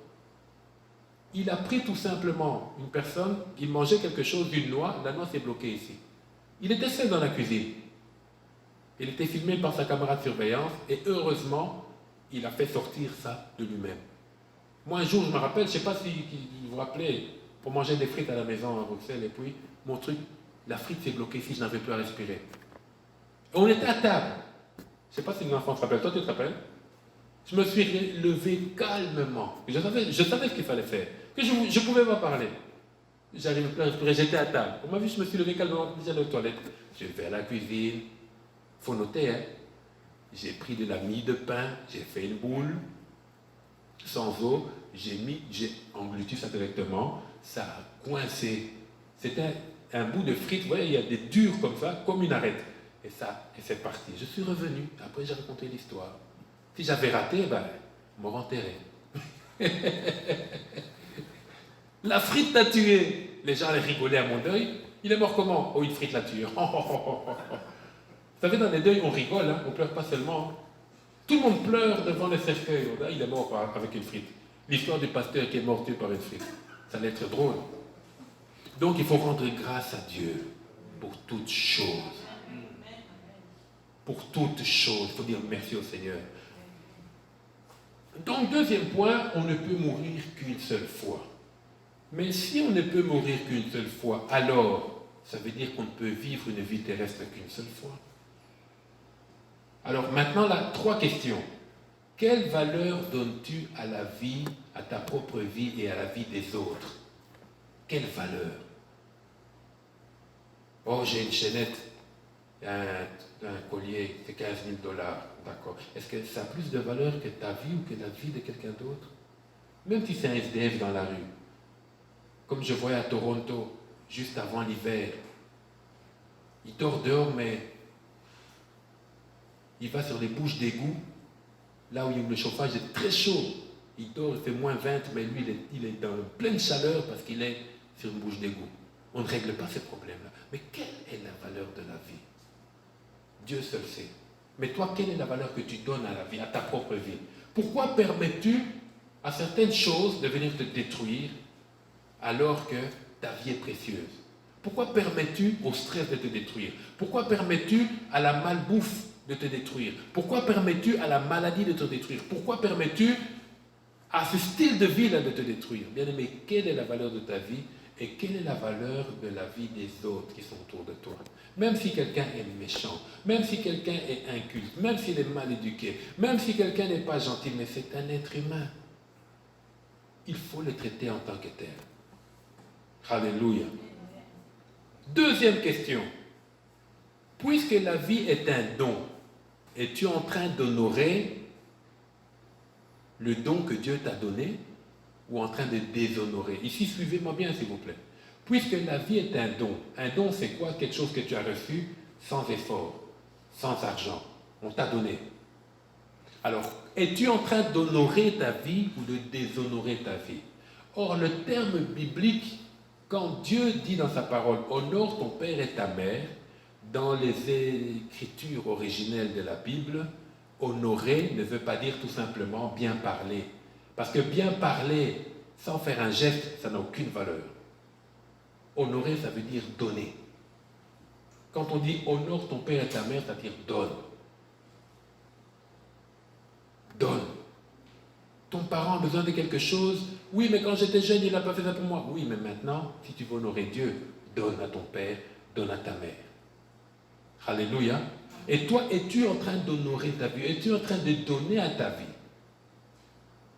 Il a pris tout simplement une personne, il mangeait quelque chose, d'une noix, la noix s'est bloquée ici. Il était seul dans la cuisine. Il était filmé par sa caméra de surveillance et heureusement, il a fait sortir ça de lui-même. Moi, un jour, je me rappelle, je ne sais pas si vous vous rappelez, pour manger des frites à la maison à Bruxelles, et puis mon truc, la frite s'est bloquée ici, je n'avais plus à respirer. Et on était à table. Je ne sais pas si les enfants se rappellent. Toi, tu te rappelles? Je me suis levé calmement. Je savais ce qu'il fallait faire. Que je ne pouvais pas parler. J'arrivais plus à respirer, j'étais à table. On m'a vu, je me suis levé calmement, j'allais aux toilettes. Je vais à la cuisine. Il faut noter, hein. J'ai pris de la mie de pain, j'ai fait une boule, sans eau, j'ai englouti ça directement, ça a coincé. C'était un bout de frite, vous voyez, il y a des durs comme ça, comme une arête. Et c'est parti. Je suis revenu, après j'ai raconté l'histoire. Si j'avais raté, on m'aurait enterré. La frite t'a tué. Les gens allaient rigoler à mon deuil. Il est mort comment? Oh, une frite l'a tué. Vous savez, dans les deuils, on rigole, hein, on ne pleure pas seulement. Hein. Tout le monde pleure devant le cercueil. Il est mort avec une frite. L'histoire du pasteur qui est mort tué par une frite. Ça allait être drôle. Donc, il faut rendre grâce à Dieu pour toutes choses. Pour toutes choses. Il faut dire merci au Seigneur. Donc, deuxième point, on ne peut mourir qu'une seule fois. Mais si on ne peut mourir qu'une seule fois, alors, ça veut dire qu'on ne peut vivre une vie terrestre qu'une seule fois. Alors maintenant, là, 3 questions. Quelle valeur donnes-tu à la vie, à ta propre vie et à la vie des autres? Quelle valeur? Oh, j'ai une chaînette, un collier, c'est 15 000 $. D'accord. Est-ce que ça a plus de valeur que ta vie ou que la vie de quelqu'un d'autre? Même si c'est un SDF dans la rue. Comme je voyais à Toronto, juste avant l'hiver. Il dort dehors, mais il va sur les bouches d'égout, là où le chauffage est très chaud. Il dort, il fait moins 20, mais lui, il est dans pleine chaleur parce qu'il est sur une bouche d'égout. On ne règle pas ces problèmes-là. Mais quelle est la valeur de la vie? Dieu seul sait. Mais toi, quelle est la valeur que tu donnes à la vie, à ta propre vie? Pourquoi permets-tu à certaines choses de venir te détruire alors que ta vie est précieuse? Pourquoi permets-tu au stress de te détruire? Pourquoi permets-tu à la malbouffe de te détruire? Pourquoi permets-tu à la maladie de te détruire? Pourquoi permets-tu à ce style de vie-là de te détruire? Bien-aimé, quelle est la valeur de ta vie et quelle est la valeur de la vie des autres qui sont autour de toi? Même si quelqu'un est méchant, même si quelqu'un est inculte, même s'il est mal éduqué, même si quelqu'un n'est pas gentil, mais c'est un être humain. Il faut le traiter en tant que tel. Alléluia. Deuxième question. Puisque la vie est un don, es-tu en train d'honorer le don que Dieu t'a donné ou en train de déshonorer? Ici, suivez-moi bien, s'il vous plaît. Puisque la vie est un don c'est quoi? Quelque chose que tu as reçu sans effort, sans argent. On t'a donné. Alors, es-tu en train d'honorer ta vie ou de déshonorer ta vie? Or, le terme biblique, quand Dieu dit dans sa parole « honore ton père et ta mère », dans les écritures originelles de la Bible, honorer ne veut pas dire tout simplement bien parler. Parce que bien parler sans faire un geste, ça n'a aucune valeur. Honorer, ça veut dire donner. Quand on dit honore ton père et ta mère, ça veut dire donne. Donne. Ton parent a besoin de quelque chose. Oui, mais quand j'étais jeune, il n'a pas fait ça pour moi. Oui, mais maintenant, si tu veux honorer Dieu, donne à ton père, donne à ta mère. Alléluia. Et toi, es-tu en train d'honorer ta vie? Es-tu en train de donner à ta vie?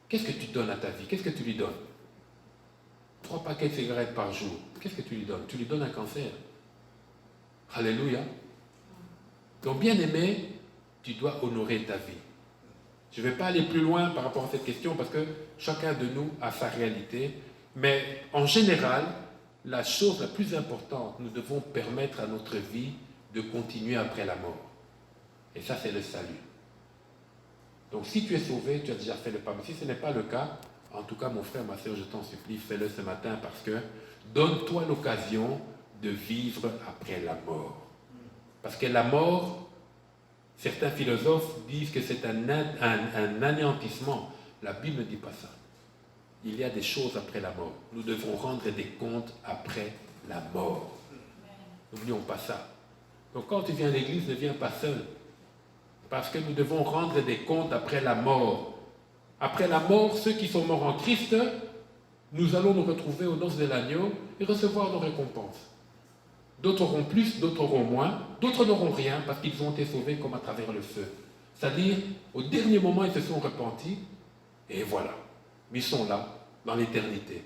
Qu'est-ce que tu donnes à ta vie? Qu'est-ce que tu lui donnes? 3 paquets de cigarettes par jour. Qu'est-ce que tu lui donnes? Tu lui donnes un cancer. Alléluia. Donc, bien aimé, tu dois honorer ta vie. Je ne vais pas aller plus loin par rapport à cette question parce que chacun de nous a sa réalité. Mais en général, la chose la plus importante, nous devons permettre à notre vie de continuer après la mort. Et ça, c'est le salut. Donc, si tu es sauvé, tu as déjà fait le pas. Mais si ce n'est pas le cas, en tout cas, mon frère, ma soeur, je t'en supplie, fais-le ce matin parce que donne-toi l'occasion de vivre après la mort. Parce que la mort, certains philosophes disent que c'est un anéantissement. La Bible ne dit pas ça. Il y a des choses après la mort. Nous devons rendre des comptes après la mort. N'oublions pas ça. Donc quand tu viens à l'église, ne viens pas seul. Parce que nous devons rendre des comptes après la mort. Après la mort, ceux qui sont morts en Christ, nous allons nous retrouver aux noces de l'agneau et recevoir nos récompenses. D'autres auront plus, d'autres auront moins, d'autres n'auront rien parce qu'ils ont été sauvés comme à travers le feu. C'est-à-dire, au dernier moment, ils se sont repentis et voilà. Ils sont là, dans l'éternité.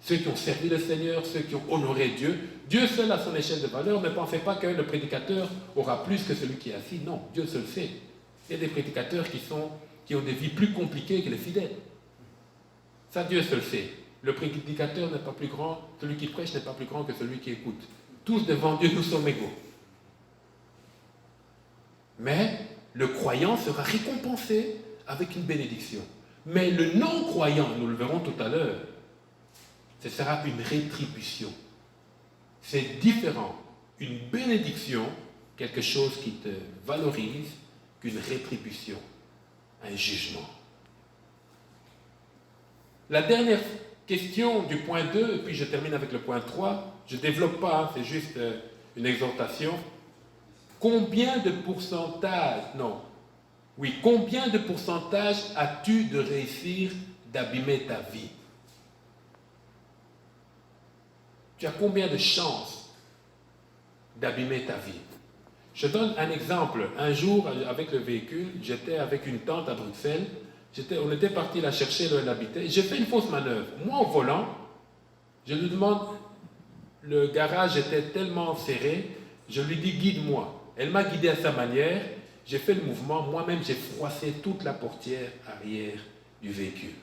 Ceux qui ont servi le Seigneur, ceux qui ont honoré Dieu, Dieu seul a son échelle de valeur. Ne pensez pas que le prédicateur aura plus que celui qui est assis. Non, Dieu seul sait. Il y a des prédicateurs qui ont des vies plus compliquées que les fidèles. Ça, Dieu seul sait. Le prédicateur n'est pas plus grand, celui qui prêche n'est pas plus grand que celui qui écoute. Tous devant Dieu, nous sommes égaux. Mais le croyant sera récompensé avec une bénédiction. Mais le non-croyant, nous le verrons tout à l'heure, ce sera une rétribution. C'est différent. Une bénédiction, quelque chose qui te valorise, qu'une rétribution, un jugement. La dernière question du point 2, et puis je termine avec le point 3, je ne développe pas, c'est juste une exhortation. Combien de pourcentage as-tu de réussir d'abîmer ta vie? Tu as combien de chances d'abîmer ta vie? Je donne un exemple. Un jour, avec le véhicule, j'étais avec une tante à Bruxelles. On était parti la chercher là où elle habitait. J'ai fait une fausse manœuvre. Moi, au volant, je lui demande, le garage était tellement serré, je lui dis guide-moi. Elle m'a guidé à sa manière. J'ai fait le mouvement. Moi-même, j'ai froissé toute la portière arrière du véhicule.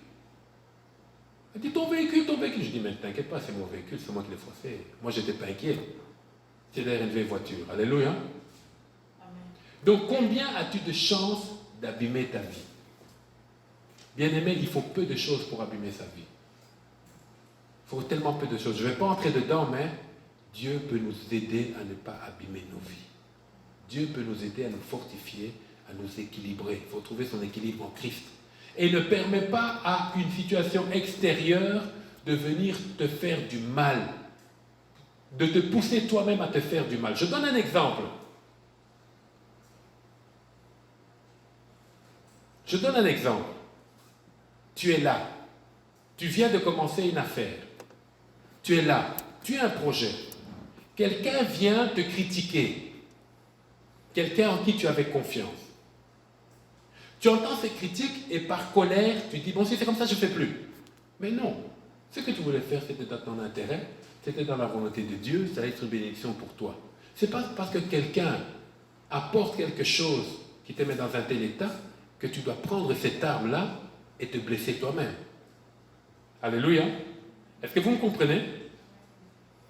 Elle dit, ton véhicule. Je dis, mais t'inquiète pas, c'est mon véhicule, c'est moi qui l'ai froissé. Moi, je n'étais pas inquiet. C'est d'ailleurs une vieille voiture. Alléluia. Amen. Donc combien as-tu de chances d'abîmer ta vie? Bien-aimé, il faut peu de choses pour abîmer sa vie. Il faut tellement peu de choses. Je ne vais pas entrer dedans, mais Dieu peut nous aider à ne pas abîmer nos vies. Dieu peut nous aider à nous fortifier, à nous équilibrer. Il faut trouver son équilibre en Christ. Et ne permet pas à une situation extérieure de venir te faire du mal, de te pousser toi-même à te faire du mal. Je donne un exemple. Je donne un exemple. Tu es là. Tu viens de commencer une affaire. Tu es là. Tu as un projet. Quelqu'un vient te critiquer. Quelqu'un en qui tu avais confiance. Tu entends ces critiques et par colère, tu dis, bon, si c'est comme ça, je ne fais plus. Mais non. Ce que tu voulais faire, c'était dans ton intérêt, c'était dans la volonté de Dieu, ça va être une bénédiction pour toi. Ce n'est pas parce que quelqu'un apporte quelque chose qui te met dans un tel état que tu dois prendre cette arme-là et te blesser toi-même. Alléluia. Est-ce que vous me comprenez?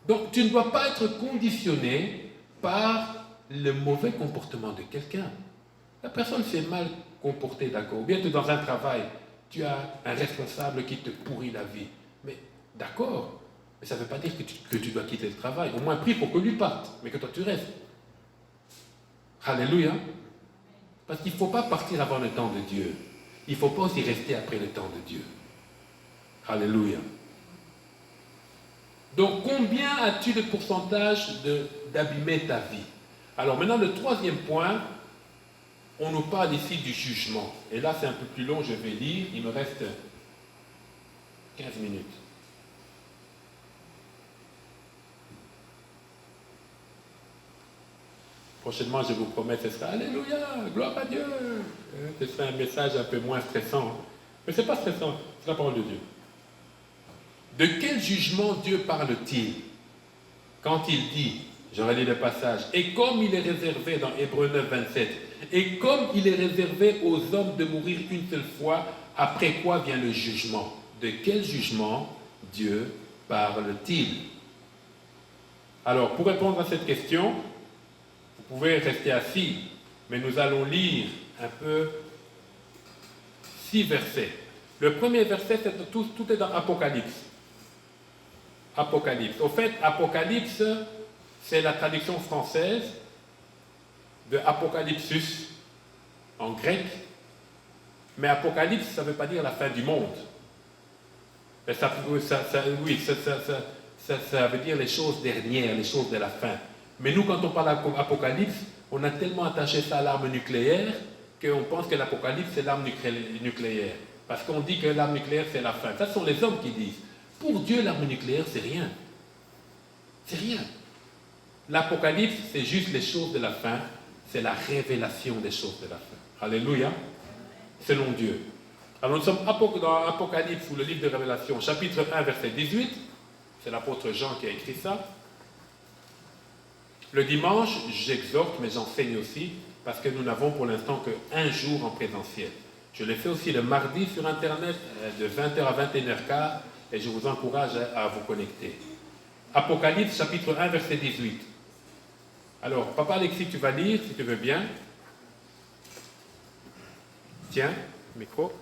Donc, tu ne dois pas être conditionné par le mauvais comportement de quelqu'un. La personne s'est mal comportée, d'accord. Ou bien tu es dans un travail, tu as un responsable qui te pourrit la vie. Mais d'accord, mais ça ne veut pas dire que tu dois quitter le travail. Au moins prie pour que lui parte, mais que toi tu restes. Alléluia. Parce qu'il ne faut pas partir avant le temps de Dieu. Il ne faut pas aussi rester après le temps de Dieu. Alléluia. Donc, combien as-tu de pourcentage d'abîmer ta vie? Alors maintenant, le troisième point, on nous parle ici du jugement. Et là, c'est un peu plus long, je vais lire. Il me reste 15 minutes. Prochainement, je vous promets, ce sera Alléluia, gloire à Dieu. Ce sera un message un peu moins stressant. Mais ce n'est pas stressant, c'est la parole de Dieu. De quel jugement Dieu parle-t-il quand il dit, je relis le passage, et comme il est réservé dans Hébreux 9, 27, et comme il est réservé aux hommes de mourir une seule fois, après quoi vient le jugement? De quel jugement Dieu parle-t-il? Alors, pour répondre à cette question, vous pouvez rester assis, mais nous allons lire un peu 6 versets. Le premier verset, tout est dans Apocalypse. Apocalypse. Au fait, Apocalypse, c'est la traduction française de Apocalypsus en grec. Mais Apocalypse, ça ne veut pas dire la fin du monde. Mais ça veut dire les choses dernières, les choses de la fin. Mais nous, quand on parle d'Apocalypse, on a tellement attaché ça à l'arme nucléaire qu'on pense que l'Apocalypse, c'est l'arme nucléaire. Parce qu'on dit que l'arme nucléaire, c'est la fin. Ça, ce sont les hommes qui disent. Pour Dieu, l'arme nucléaire, c'est rien. C'est rien. L'Apocalypse, c'est juste les choses de la fin. C'est la révélation des choses de la fin. Alléluia. Selon Dieu. Alors nous sommes dans Apocalypse, ou le livre de Révélation, chapitre 1, verset 18. C'est l'apôtre Jean qui a écrit ça. Le dimanche, j'exhorte, mais j'enseigne aussi, parce que nous n'avons pour l'instant qu'un jour en présentiel. Je l'ai fait aussi le mardi sur Internet, de 20h à 21h15, et je vous encourage à vous connecter. Apocalypse, chapitre 1, verset 18. Alors, Papa Alexis, tu vas lire, si tu veux bien. Tiens, micro.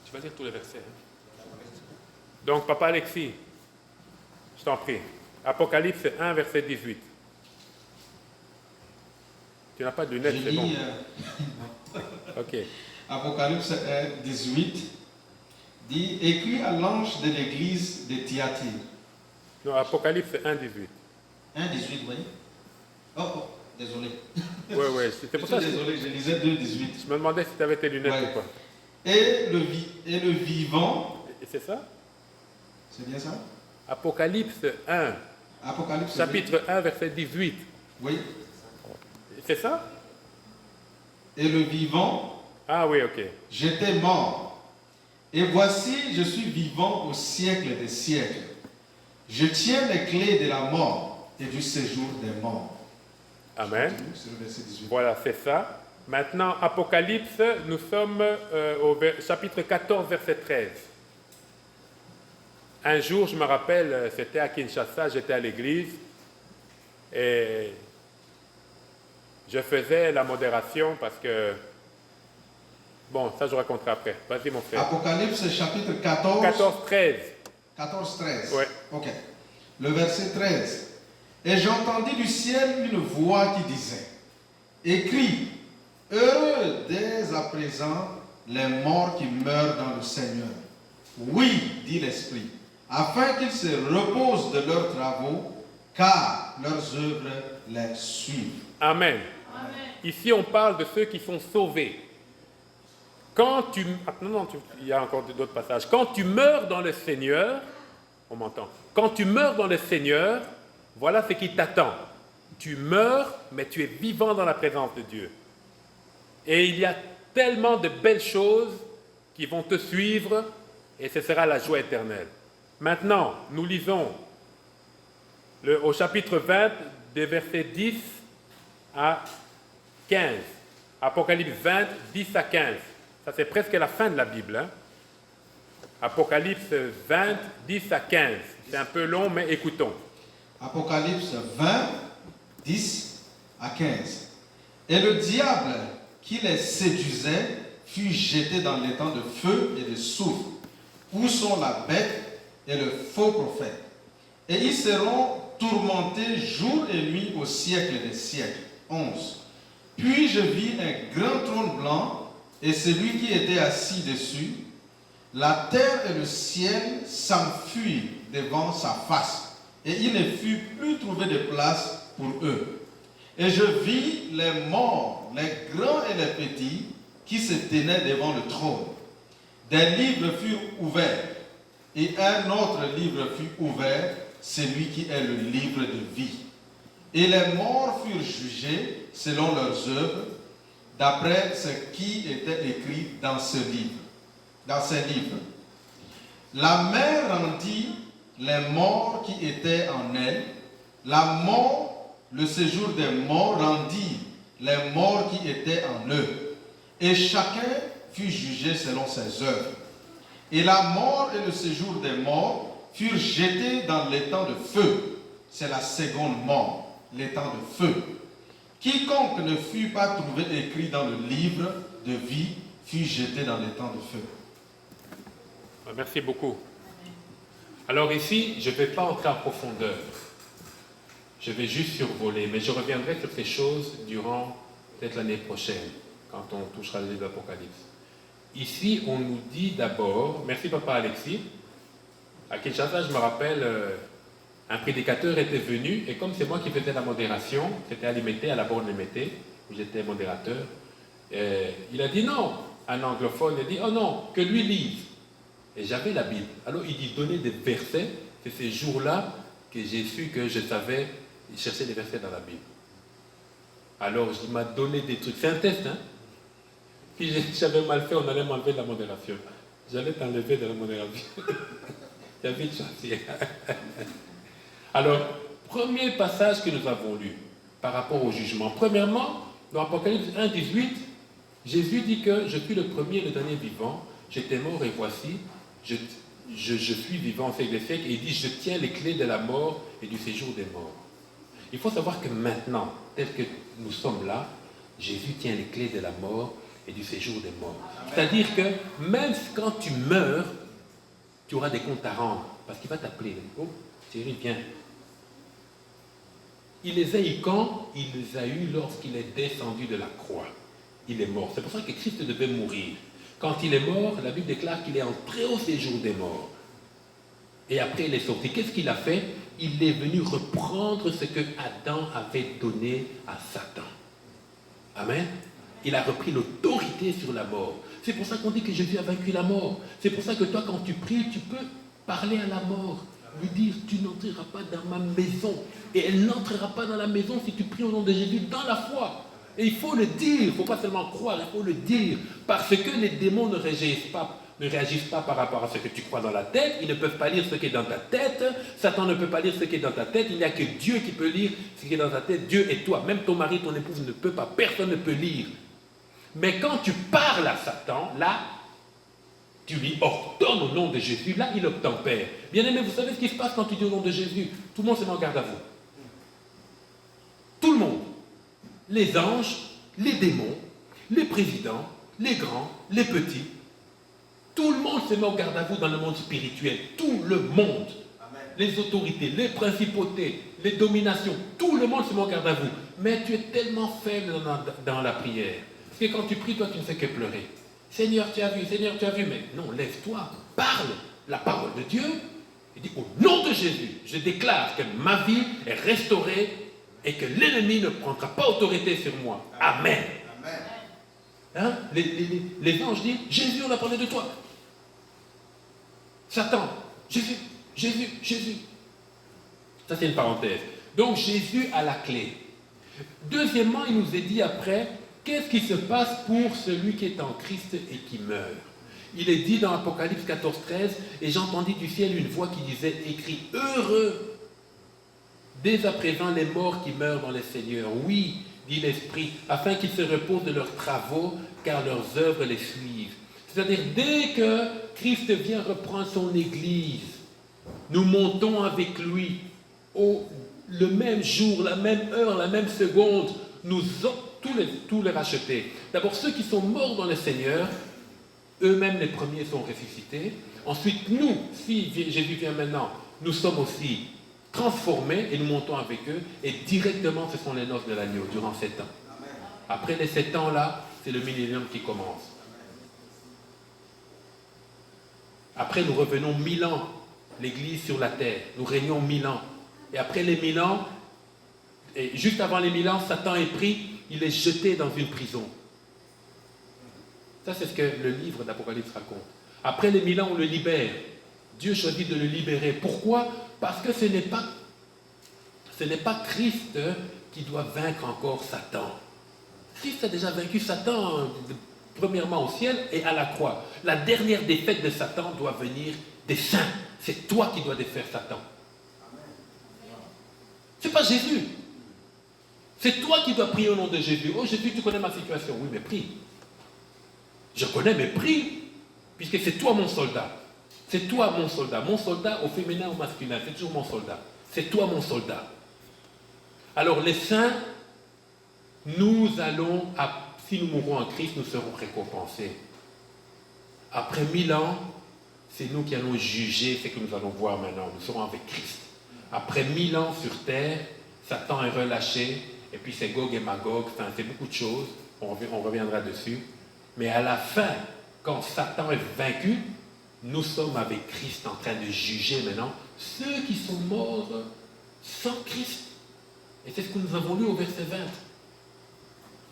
Tu vas lire tous les versets. Donc, Papa Alexis, je t'en prie. Apocalypse 1, verset 18. Tu n'as pas de lunettes, c'est bon. Ok. Apocalypse 1, 18 dit, écrit à l'ange de l'église de Thyatire. Non, Apocalypse 1, 18. 1, 18, oui. Oh, désolé. Oui, c'est pour ça. Désolé, je lisais 2, 18. Je me demandais si tu avais tes lunettes ou pas. Et le vivant. Et c'est ça? C'est bien ça? Apocalypse 1. Apocalypse chapitre 1, verset 18. Oui. C'est ça? Et le vivant. Ah oui, ok. J'étais mort. Et voici, je suis vivant au siècle des siècles. Je tiens les clés de la mort et du séjour des morts. Amen. C'est le verset 18. Voilà, c'est ça. Maintenant, Apocalypse, nous sommes au chapitre 14, verset 13. Un jour, je me rappelle, c'était à Kinshasa, j'étais à l'église, et je faisais la modération parce que... Bon, ça je raconterai après. Vas-y mon frère. Apocalypse chapitre 14. 14-13. 14-13. Ouais. Ok. Le verset 13. Et j'entendis du ciel une voix qui disait, écrit, heureux dès à présent les morts qui meurent dans le Seigneur. Oui, dit l'Esprit, afin qu'ils se reposent de leurs travaux, car leurs œuvres les suivent. Amen. Amen. Ici, on parle de ceux qui sont sauvés. Quand tu... il y a encore d'autres passages. Quand tu meurs dans le Seigneur, on m'entend. Quand tu meurs dans le Seigneur, voilà ce qui t'attend. Tu meurs, mais tu es vivant dans la présence de Dieu. Et il y a tellement de belles choses qui vont te suivre et ce sera la joie éternelle. Maintenant, nous lisons au chapitre 20, des versets 10 à 15. Apocalypse 20, 10 à 15. Ça, c'est presque la fin de la Bible. Hein? Apocalypse 20, 10 à 15. C'est un peu long, mais écoutons. Apocalypse 20, 10 à 15. Et le diable qui les séduisait fut jeté dans l'étang de feu et de soufre, où sont la bête et le faux prophète. Et ils seront tourmentés jour et nuit au siècle des siècles. 11. Puis je vis un grand trône blanc et celui qui était assis dessus. La terre et le ciel s'enfuirent devant sa face, et il ne fut plus trouvé de place pour eux. Et je vis les morts, les grands et les petits, qui se tenaient devant le trône. Des livres furent ouverts, et un autre livre fut ouvert, celui qui est le livre de vie. Et les morts furent jugés selon leurs œuvres, d'après ce qui était écrit dans ce livre. Dans ces livres. La mer rendit les morts qui étaient en elle. La mort, le séjour des morts, rendit les morts qui étaient en eux. Et chacun fut jugé selon ses œuvres. Et la mort et le séjour des morts furent jetés dans l'étang de feu. C'est la seconde mort, l'étang de feu. Quiconque ne fut pas trouvé écrit dans le livre de vie fut jeté dans l'étang de feu. Merci beaucoup. Alors ici, je ne vais pas entrer en profondeur. Je vais juste survoler, mais je reviendrai sur ces choses durant peut-être l'année prochaine, quand on touchera les Apocalypse. Ici, on nous dit d'abord, merci papa Alexis, à Kinshasa, je me rappelle, un prédicateur était venu, et comme c'est moi qui faisais la modération, c'était à Limité, à la borne Limité, où j'étais modérateur, il a dit non, un anglophone, il a dit oh non, que lui lise. Et j'avais la Bible. Alors il dit donner des versets, c'est ces jours-là que j'ai su que je savais chercher des versets dans la Bible. Alors il m'a donné des trucs, c'est un test, hein. Si j'avais mal fait, on allait m'enlever de la modération. J'allais t'enlever de la modération. Tu as vite choisi. Alors, premier passage que nous avons lu par rapport au jugement. Premièrement, dans Apocalypse 1, 18, Jésus dit que je suis le premier et le dernier vivant. J'étais mort et voici, je suis vivant au siècle des siècles. Et il dit, je tiens les clés de la mort et du séjour des morts. Il faut savoir que maintenant, tel que nous sommes là, Jésus tient les clés de la mort et du séjour des morts. C'est-à-dire que même quand tu meurs, tu auras des comptes à rendre. Parce qu'il va t'appeler. Oh, Thierry, viens. Il les a eu quand? Il les a eus lorsqu'il est descendu de la croix. Il est mort. C'est pour ça que Christ devait mourir. Quand il est mort, la Bible déclare qu'il est entré au séjour des morts. Et après, il est sorti. Qu'est-ce qu'il a fait? Il est venu reprendre ce que Adam avait donné à Satan. Amen. Il a repris l'autorité sur la mort. C'est pour ça qu'on dit que Jésus a vaincu la mort. C'est pour ça que toi, quand tu pries, tu peux parler à la mort. Lui dire, tu n'entreras pas dans ma maison. Et elle n'entrera pas dans la maison si tu pries au nom de Jésus dans la foi. Et il faut le dire, il ne faut pas seulement croire, il faut le dire. Parce que les démons ne réagissent pas par rapport à ce que tu crois dans la tête. Ils ne peuvent pas lire ce qui est dans ta tête. Satan ne peut pas lire ce qui est dans ta tête. Il n'y a que Dieu qui peut lire ce qui est dans ta tête. Dieu et toi. Même ton mari, ton épouse ne peut pas. Personne ne peut lire. Mais quand tu parles à Satan, là, tu lui ordonnes au nom de Jésus. Là, il obtempère. Bien aimé, vous savez ce qui se passe quand tu dis au nom de Jésus? Tout le monde se met en garde à vous. Tout le monde. les anges, les démons, les présidents, les grands, les petits. Tout le monde se met au garde à vous dans le monde spirituel. Tout le monde. Amen. Les autorités, les principautés, les dominations, tout le monde se met au garde à vous. Mais tu es tellement faible dans la prière. Parce que quand tu pries, toi, tu ne fais que pleurer. Seigneur, tu as vu, Seigneur, tu as vu. Mais non, lève-toi, parle la parole de Dieu. Il dit, au nom de Jésus, je déclare que ma vie est restaurée et que l'ennemi ne prendra pas autorité sur moi. Amen. Amen. Hein? Les anges disent, Jésus, on a parlé de toi. Satan, Jésus, Jésus, Jésus. Ça, c'est une parenthèse. Donc, Jésus a la clé. Deuxièmement, il nous est dit après, qu'est-ce qui se passe pour celui qui est en Christ et qui meurt? Il est dit dans Apocalypse 14, 13, et j'entendis du ciel une voix qui disait, écrit, heureux, dès à présent les morts qui meurent dans les seigneurs. Oui, dit l'Esprit, afin qu'ils se reposent de leurs travaux, car leurs œuvres les suivent. C'est-à-dire, dès que Christ vient reprendre son Église, nous montons avec lui le même jour, la même heure, la même seconde, nous tous les rachetés. D'abord, ceux qui sont morts dans le Seigneur, eux-mêmes les premiers sont ressuscités. Ensuite, nous, si Jésus vient maintenant, nous sommes aussi transformés et nous montons avec eux. Et directement, ce sont les noces de l'agneau durant 7 ans. Amen. Après les 7 ans-là, c'est le millénium qui commence. Après, nous revenons 1000 ans, l'Église sur la terre. Nous régnons 1000 ans. Et après les 1000 ans, et juste avant les 1000 ans, Satan est pris, il est jeté dans une prison. Ça, c'est ce que le livre d'Apocalypse raconte. Après les 1000 ans, on le libère. Dieu choisit de le libérer. Pourquoi? Parce que ce n'est pas Christ qui doit vaincre encore Satan. Christ a déjà vaincu Satan, premièrement au ciel et à la croix. La dernière défaite de Satan doit venir des saints. C'est toi qui dois défaire Satan. Ce n'est pas Jésus. C'est toi qui dois prier au nom de Jésus. Oh Jésus, tu connais ma situation. Oui, mais prie. Je connais, mais prie. Puisque c'est toi mon soldat. C'est toi mon soldat. Mon soldat au féminin ou au masculin. C'est toujours mon soldat. C'est toi mon soldat. Alors les saints, nous allons, si nous mourons en Christ, nous serons récompensés. Après 1000 ans, c'est nous qui allons juger ce que nous allons voir maintenant. Nous serons avec Christ. Après 1000 ans sur terre, Satan est relâché, et puis c'est Gog et Magog, enfin c'est beaucoup de choses, on reviendra dessus. Mais à la fin, quand Satan est vaincu, nous sommes avec Christ en train de juger maintenant ceux qui sont morts sans Christ. Et c'est ce que nous avons lu au verset 20.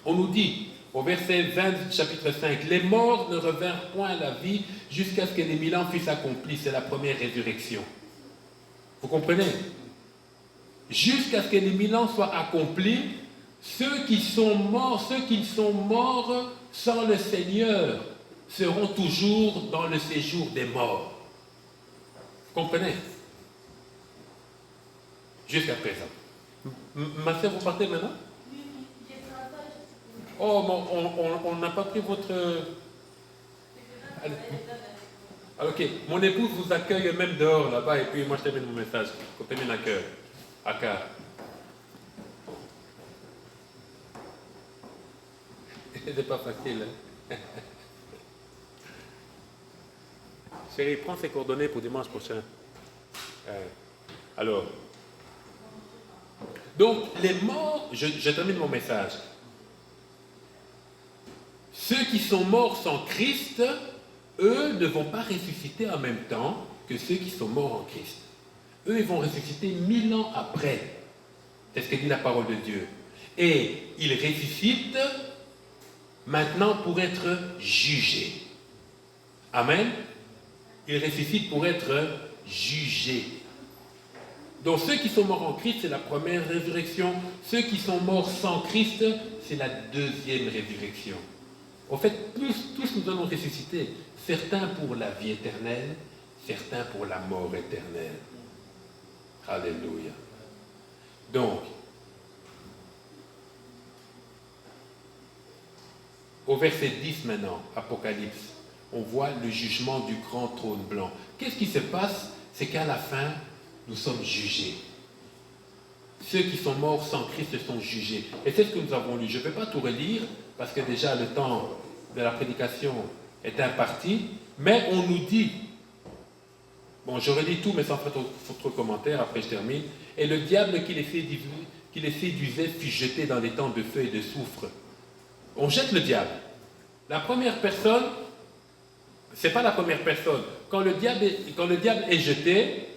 On nous dit, au verset 20 du chapitre 5, les morts ne revinrent point à la vie jusqu'à ce que les 1000 ans fussent accomplis. C'est la première résurrection. Vous comprenez? Jusqu'à ce que les 1000 ans soient accomplis, ceux qui sont morts sans le Seigneur seront toujours dans le séjour des morts. Vous comprenez? Jusqu'à présent. Ma sœur, vous partez maintenant? Oh, on n'a pas pris votre... Allez. Ok, mon épouse vous accueille même dehors là-bas et puis moi je termine mon message. Je termine à cœur. À cœur. C'est pas facile. Hein? Chérie, prends ses coordonnées pour dimanche prochain. Alors. Donc, les morts, je termine mon message. Ceux qui sont morts sans Christ, eux ne vont pas ressusciter en même temps que ceux qui sont morts en Christ. Eux, ils vont ressusciter 1000 ans après. C'est ce que dit la parole de Dieu. Et ils ressuscitent maintenant pour être jugés. Amen. Ils ressuscitent pour être jugés. Donc ceux qui sont morts en Christ, c'est la première résurrection. Ceux qui sont morts sans Christ, c'est la deuxième résurrection. En fait, tous nous allons ressusciter. Certains pour la vie éternelle, certains pour la mort éternelle. Alléluia. Donc, au verset 10 maintenant, Apocalypse, on voit le jugement du grand trône blanc. Qu'est-ce qui se passe? C'est qu'à la fin, nous sommes jugés. ceux qui sont morts sans Christ sont jugés. Et c'est ce que nous avons lu. Je ne vais pas tout relire, parce que déjà le temps de la prédication est imparti, mais on nous dit, bon, je relis tout, mais sans faire trop de commentaires, après je termine, et le diable qui les séduisait fut jeté dans les temps de feu et de soufre. On jette le diable. La première personne, ce n'est pas la première personne. Quand le diable est jeté,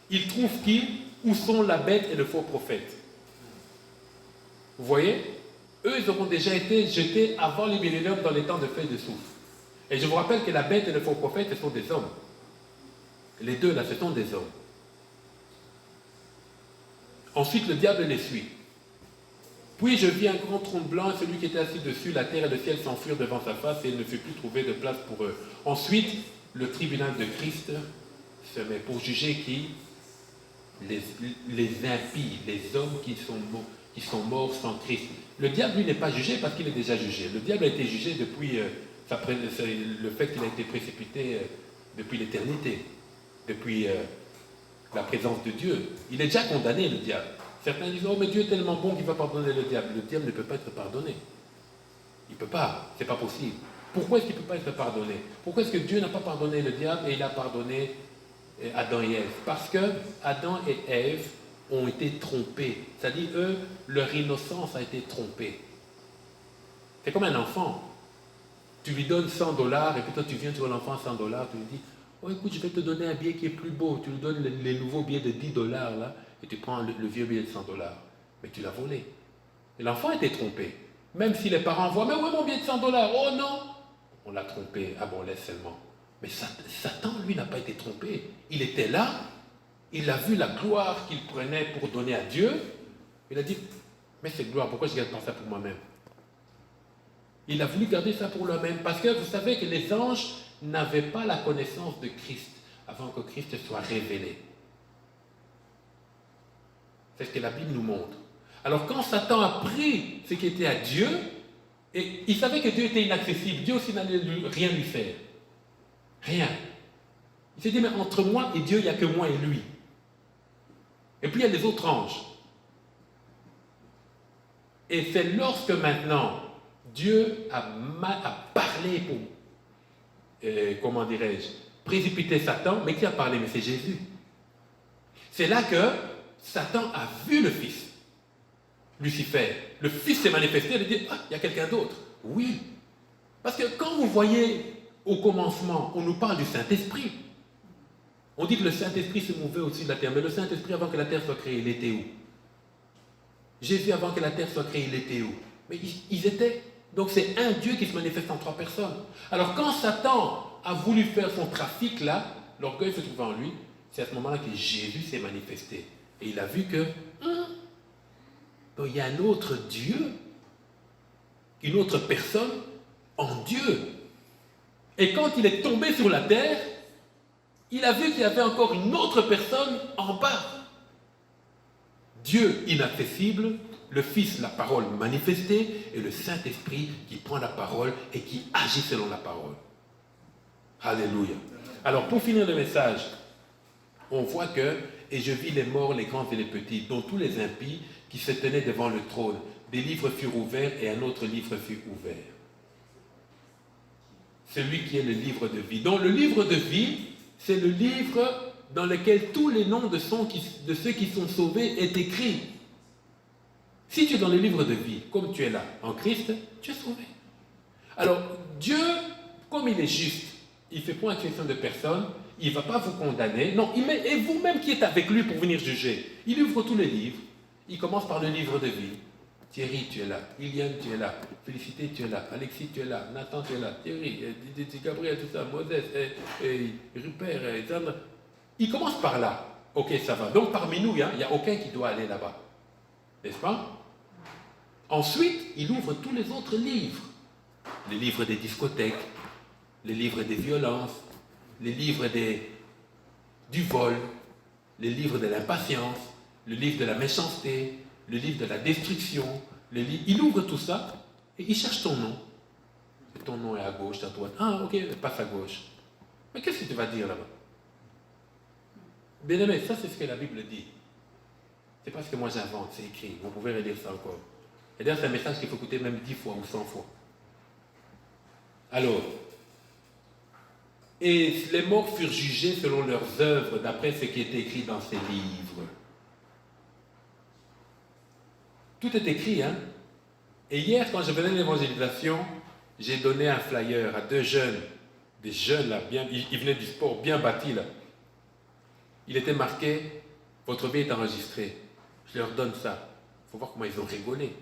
il trouve qui? Où sont la bête et le faux prophète? Vous voyez? Eux, ils auront déjà été jetés avant les milléniums dans les temps de feu et de soufre. Et je vous rappelle que la bête et le faux prophète, ce sont des hommes. Les deux, là, ce sont des hommes. Ensuite, le diable les suit. Puis je vis un grand trône blanc, et celui qui était assis dessus, la terre et le ciel s'enfuirent devant sa face, et il ne fut plus trouvé de place pour eux. Ensuite, le tribunal de Christ se met pour juger qui? Les impies, les hommes qui sont morts sans Christ. Le diable, lui, n'est pas jugé parce qu'il est déjà jugé. Le diable a été jugé depuis le fait qu'il a été précipité depuis l'éternité, depuis la présence de Dieu. Il est déjà condamné, le diable. Certains disent, oh mais Dieu est tellement bon qu'il va pardonner le diable. Le diable ne peut pas être pardonné. Il ne peut pas, c'est pas possible. Pourquoi est-ce qu'il ne peut pas être pardonné? Pourquoi est-ce que Dieu n'a pas pardonné le diable et il a pardonné Adam et Ève? Parce que Adam et Ève ont été trompés. C'est-à-dire, eux, leur innocence a été trompée. C'est comme un enfant. Tu lui donnes 100 $ et puis toi tu viens sur l'enfant 100 $, tu lui dis, oh écoute, je vais te donner un billet qui est plus beau. Tu lui donnes les nouveaux billets de 10 $ là, et tu prends le vieux billet de 100 $. Mais tu l'as volé. Et l'enfant a été trompé. Même si les parents voient, mais où est mon billet de 100 $? Oh non! On l'a trompé. Ah bon, laisse seulement. Mais Satan, lui, n'a pas été trompé. Il était là, il a vu la gloire qu'il prenait pour donner à Dieu. Il a dit, mais cette gloire, pourquoi je ne garde pas ça pour moi-même? Il a voulu garder ça pour lui-même. Parce que vous savez que les anges n'avaient pas la connaissance de Christ avant que Christ soit révélé. C'est ce que la Bible nous montre. Alors quand Satan a pris ce qui était à Dieu, et il savait que Dieu était inaccessible, Dieu aussi n'allait rien lui faire. Rien. Il s'est dit, mais entre moi et Dieu, il n'y a que moi et lui. Et puis il y a les autres anges. Et c'est lorsque maintenant Dieu a parlé pour, comment dirais-je, précipiter Satan, mais qui a parlé? Mais c'est Jésus. C'est là que Satan a vu le Fils, Lucifer. Le Fils s'est manifesté, il a dit, ah, il y a quelqu'un d'autre. Oui. Parce que quand vous voyez au commencement, on nous parle du Saint-Esprit. On dit que le Saint-Esprit se mouvait au-dessus de la terre. Mais le Saint-Esprit, avant que la terre soit créée, il était où? Jésus, avant que la terre soit créée, il était où? Mais ils étaient... Donc c'est un Dieu qui se manifeste en 3 personnes. Alors quand Satan a voulu faire son trafic là, l'orgueil se trouvait en lui, c'est à ce moment-là que Jésus s'est manifesté. Et il a vu que donc, il y a un autre Dieu, une autre personne en Dieu. Et quand il est tombé sur la terre, il a vu qu'il y avait encore une autre personne en bas. Dieu inaccessible, le Fils, la parole manifestée, et le Saint-Esprit qui prend la parole et qui agit selon la parole. Alléluia. Alors pour finir le message, on voit que, et je vis les morts, les grands et les petits, dont tous les impies qui se tenaient devant le trône. Des livres furent ouverts et un autre livre fut ouvert. Celui qui est le livre de vie. Donc le livre de vie, c'est le livre dans lequel tous les noms de ceux qui sont sauvés est écrit. Si tu es dans le livre de vie, comme tu es là, en Christ, tu es sauvé. Alors, Dieu, comme il est juste, il ne fait point exception de personne, il ne va pas vous condamner. Non, et vous-même qui êtes avec lui pour venir juger, il ouvre tous les livres. Il commence par le livre de vie. Thierry, tu es là. Iliane, tu es là. Félicité, tu es là. Alexis, tu es là. Nathan, tu es là. Thierry, Gabriel, tout ça. Moses, Rupert, Sandra. Il commence par là. Ok, ça va. Donc parmi nous, il n'y a aucun qui doit aller là-bas. N'est-ce pas? Ensuite, il ouvre tous les autres livres. Les livres des discothèques, les livres des violences, les livres du vol, les livres de l'impatience, le livre de la méchanceté, le livre de la destruction. Il ouvre tout ça et il cherche ton nom. Et ton nom est à gauche, à droite. Ah, ok, passe à gauche. Mais qu'est-ce que tu vas dire là-bas? Bien aimé, ça c'est ce que la Bible dit. C'est pas ce que moi j'invente, c'est écrit. Vous pouvez relire ça encore. Et d'ailleurs, c'est un message qu'il faut écouter même 10 fois ou 100 fois. Alors, et les morts furent jugés selon leurs œuvres, d'après ce qui est écrit dans ces livres. Tout est écrit, hein. Et hier, quand je venais à l'évangélisation, j'ai donné un flyer à 2 jeunes, des jeunes là, ils venaient du sport, bien bâtis là. Il était marqué, votre vie est enregistrée. Je leur donne ça. Il faut voir comment ils ont rigolé.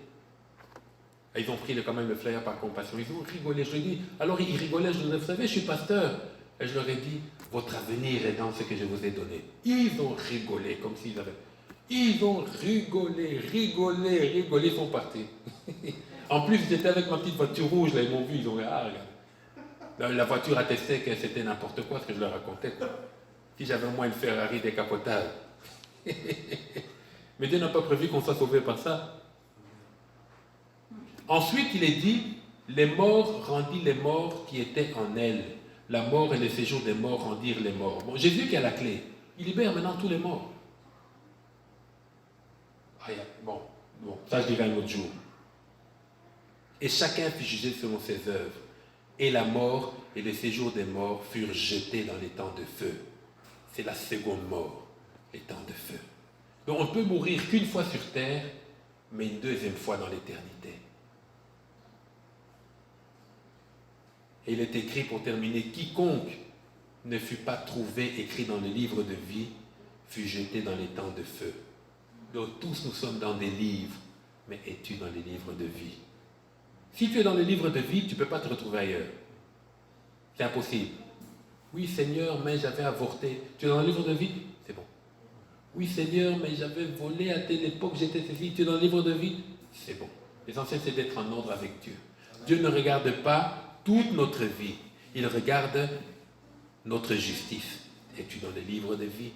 Et ils ont pris quand même le flyer par compassion. Ils ont rigolé. Je leur ai dit, alors ils rigolaient, je leur ai dit, vous savez, je suis pasteur. Et je leur ai dit, votre avenir est dans ce que je vous ai donné. Ils ont rigolé comme s'ils avaient... Ils ont rigolé, ils sont partis. En plus, j'étais avec ma petite voiture rouge, là, ils m'ont vu, ils ont dit, ah, regarde. La voiture attestait que c'était n'importe quoi, ce que je leur racontais, quoi. Si j'avais au moins une Ferrari décapotable. Mais Dieu n'a pas prévu qu'on soit sauvé par ça. Ensuite, il est dit, les morts rendit les morts qui étaient en elle. La mort et le séjour des morts rendirent les morts. Bon, Jésus qui a la clé, il libère maintenant tous les morts. Ah, bon, ça je dirai un autre jour. Et chacun fut jugé selon ses œuvres. Et la mort et le séjour des morts furent jetés dans les temps de feu. C'est la seconde mort, les temps de feu. Donc on ne peut mourir qu'une fois sur terre, mais une deuxième fois dans l'éternité. Et il est écrit pour terminer, quiconque ne fut pas trouvé écrit dans le livre de vie fut jeté dans les temps de feu. Donc tous nous sommes dans des livres, mais es-tu dans les livres de vie? Si tu es dans les livres de vie, tu ne peux pas te retrouver ailleurs. C'est impossible. Oui Seigneur, mais j'avais avorté. Tu es dans le livre de vie? C'est bon. Oui Seigneur, mais j'avais volé à telle époque, j'étais ceci. Tu es dans le livre de vie? C'est bon. L'essentiel c'est d'être en ordre avec Dieu. Dieu ne regarde pas toute notre vie. Il regarde notre justice. Es-tu dans le livre de vie?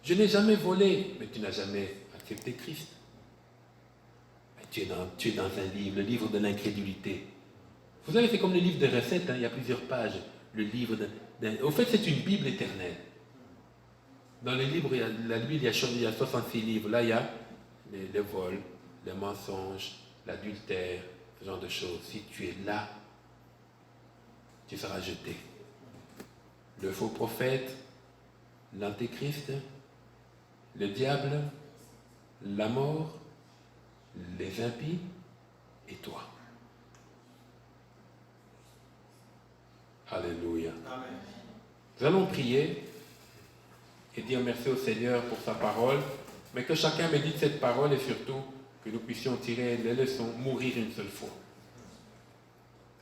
Je n'ai jamais volé, mais tu n'as jamais accepté Christ. Mais tu es dans un livre, le livre de l'incrédulité. Vous savez, c'est comme le livre de recettes, hein, il y a plusieurs pages. Le livre au fait, c'est une Bible éternelle. Dans le livre, la Bible, il y a 66 livres. Là, il y a les vols, les mensonges, l'adultère, ce genre de choses. Si tu es là, tu seras jeté. Le faux prophète, l'antéchrist, le diable, la mort, les impies et toi. Alléluia. Amen. Nous allons prier et dire merci au Seigneur pour sa parole, mais que chacun médite cette parole et surtout que nous puissions tirer les leçons, mourir une seule fois.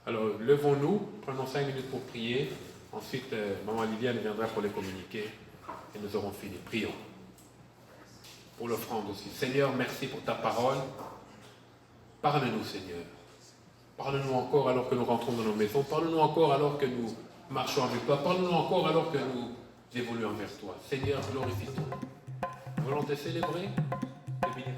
Alors, levons-nous, prenons 5 minutes pour prier. Ensuite, Maman Liliane viendra pour les communiquer et nous aurons fini. Prions. Pour l'offrande aussi. Seigneur, merci pour ta parole. Parle-nous, Seigneur. Parle-nous encore alors que nous rentrons dans nos maisons. Parle-nous encore alors que nous marchons avec toi. Parle-nous encore alors que nous évoluons vers toi. Seigneur, glorifie-toi. Nous voulons te célébrer, te bénir.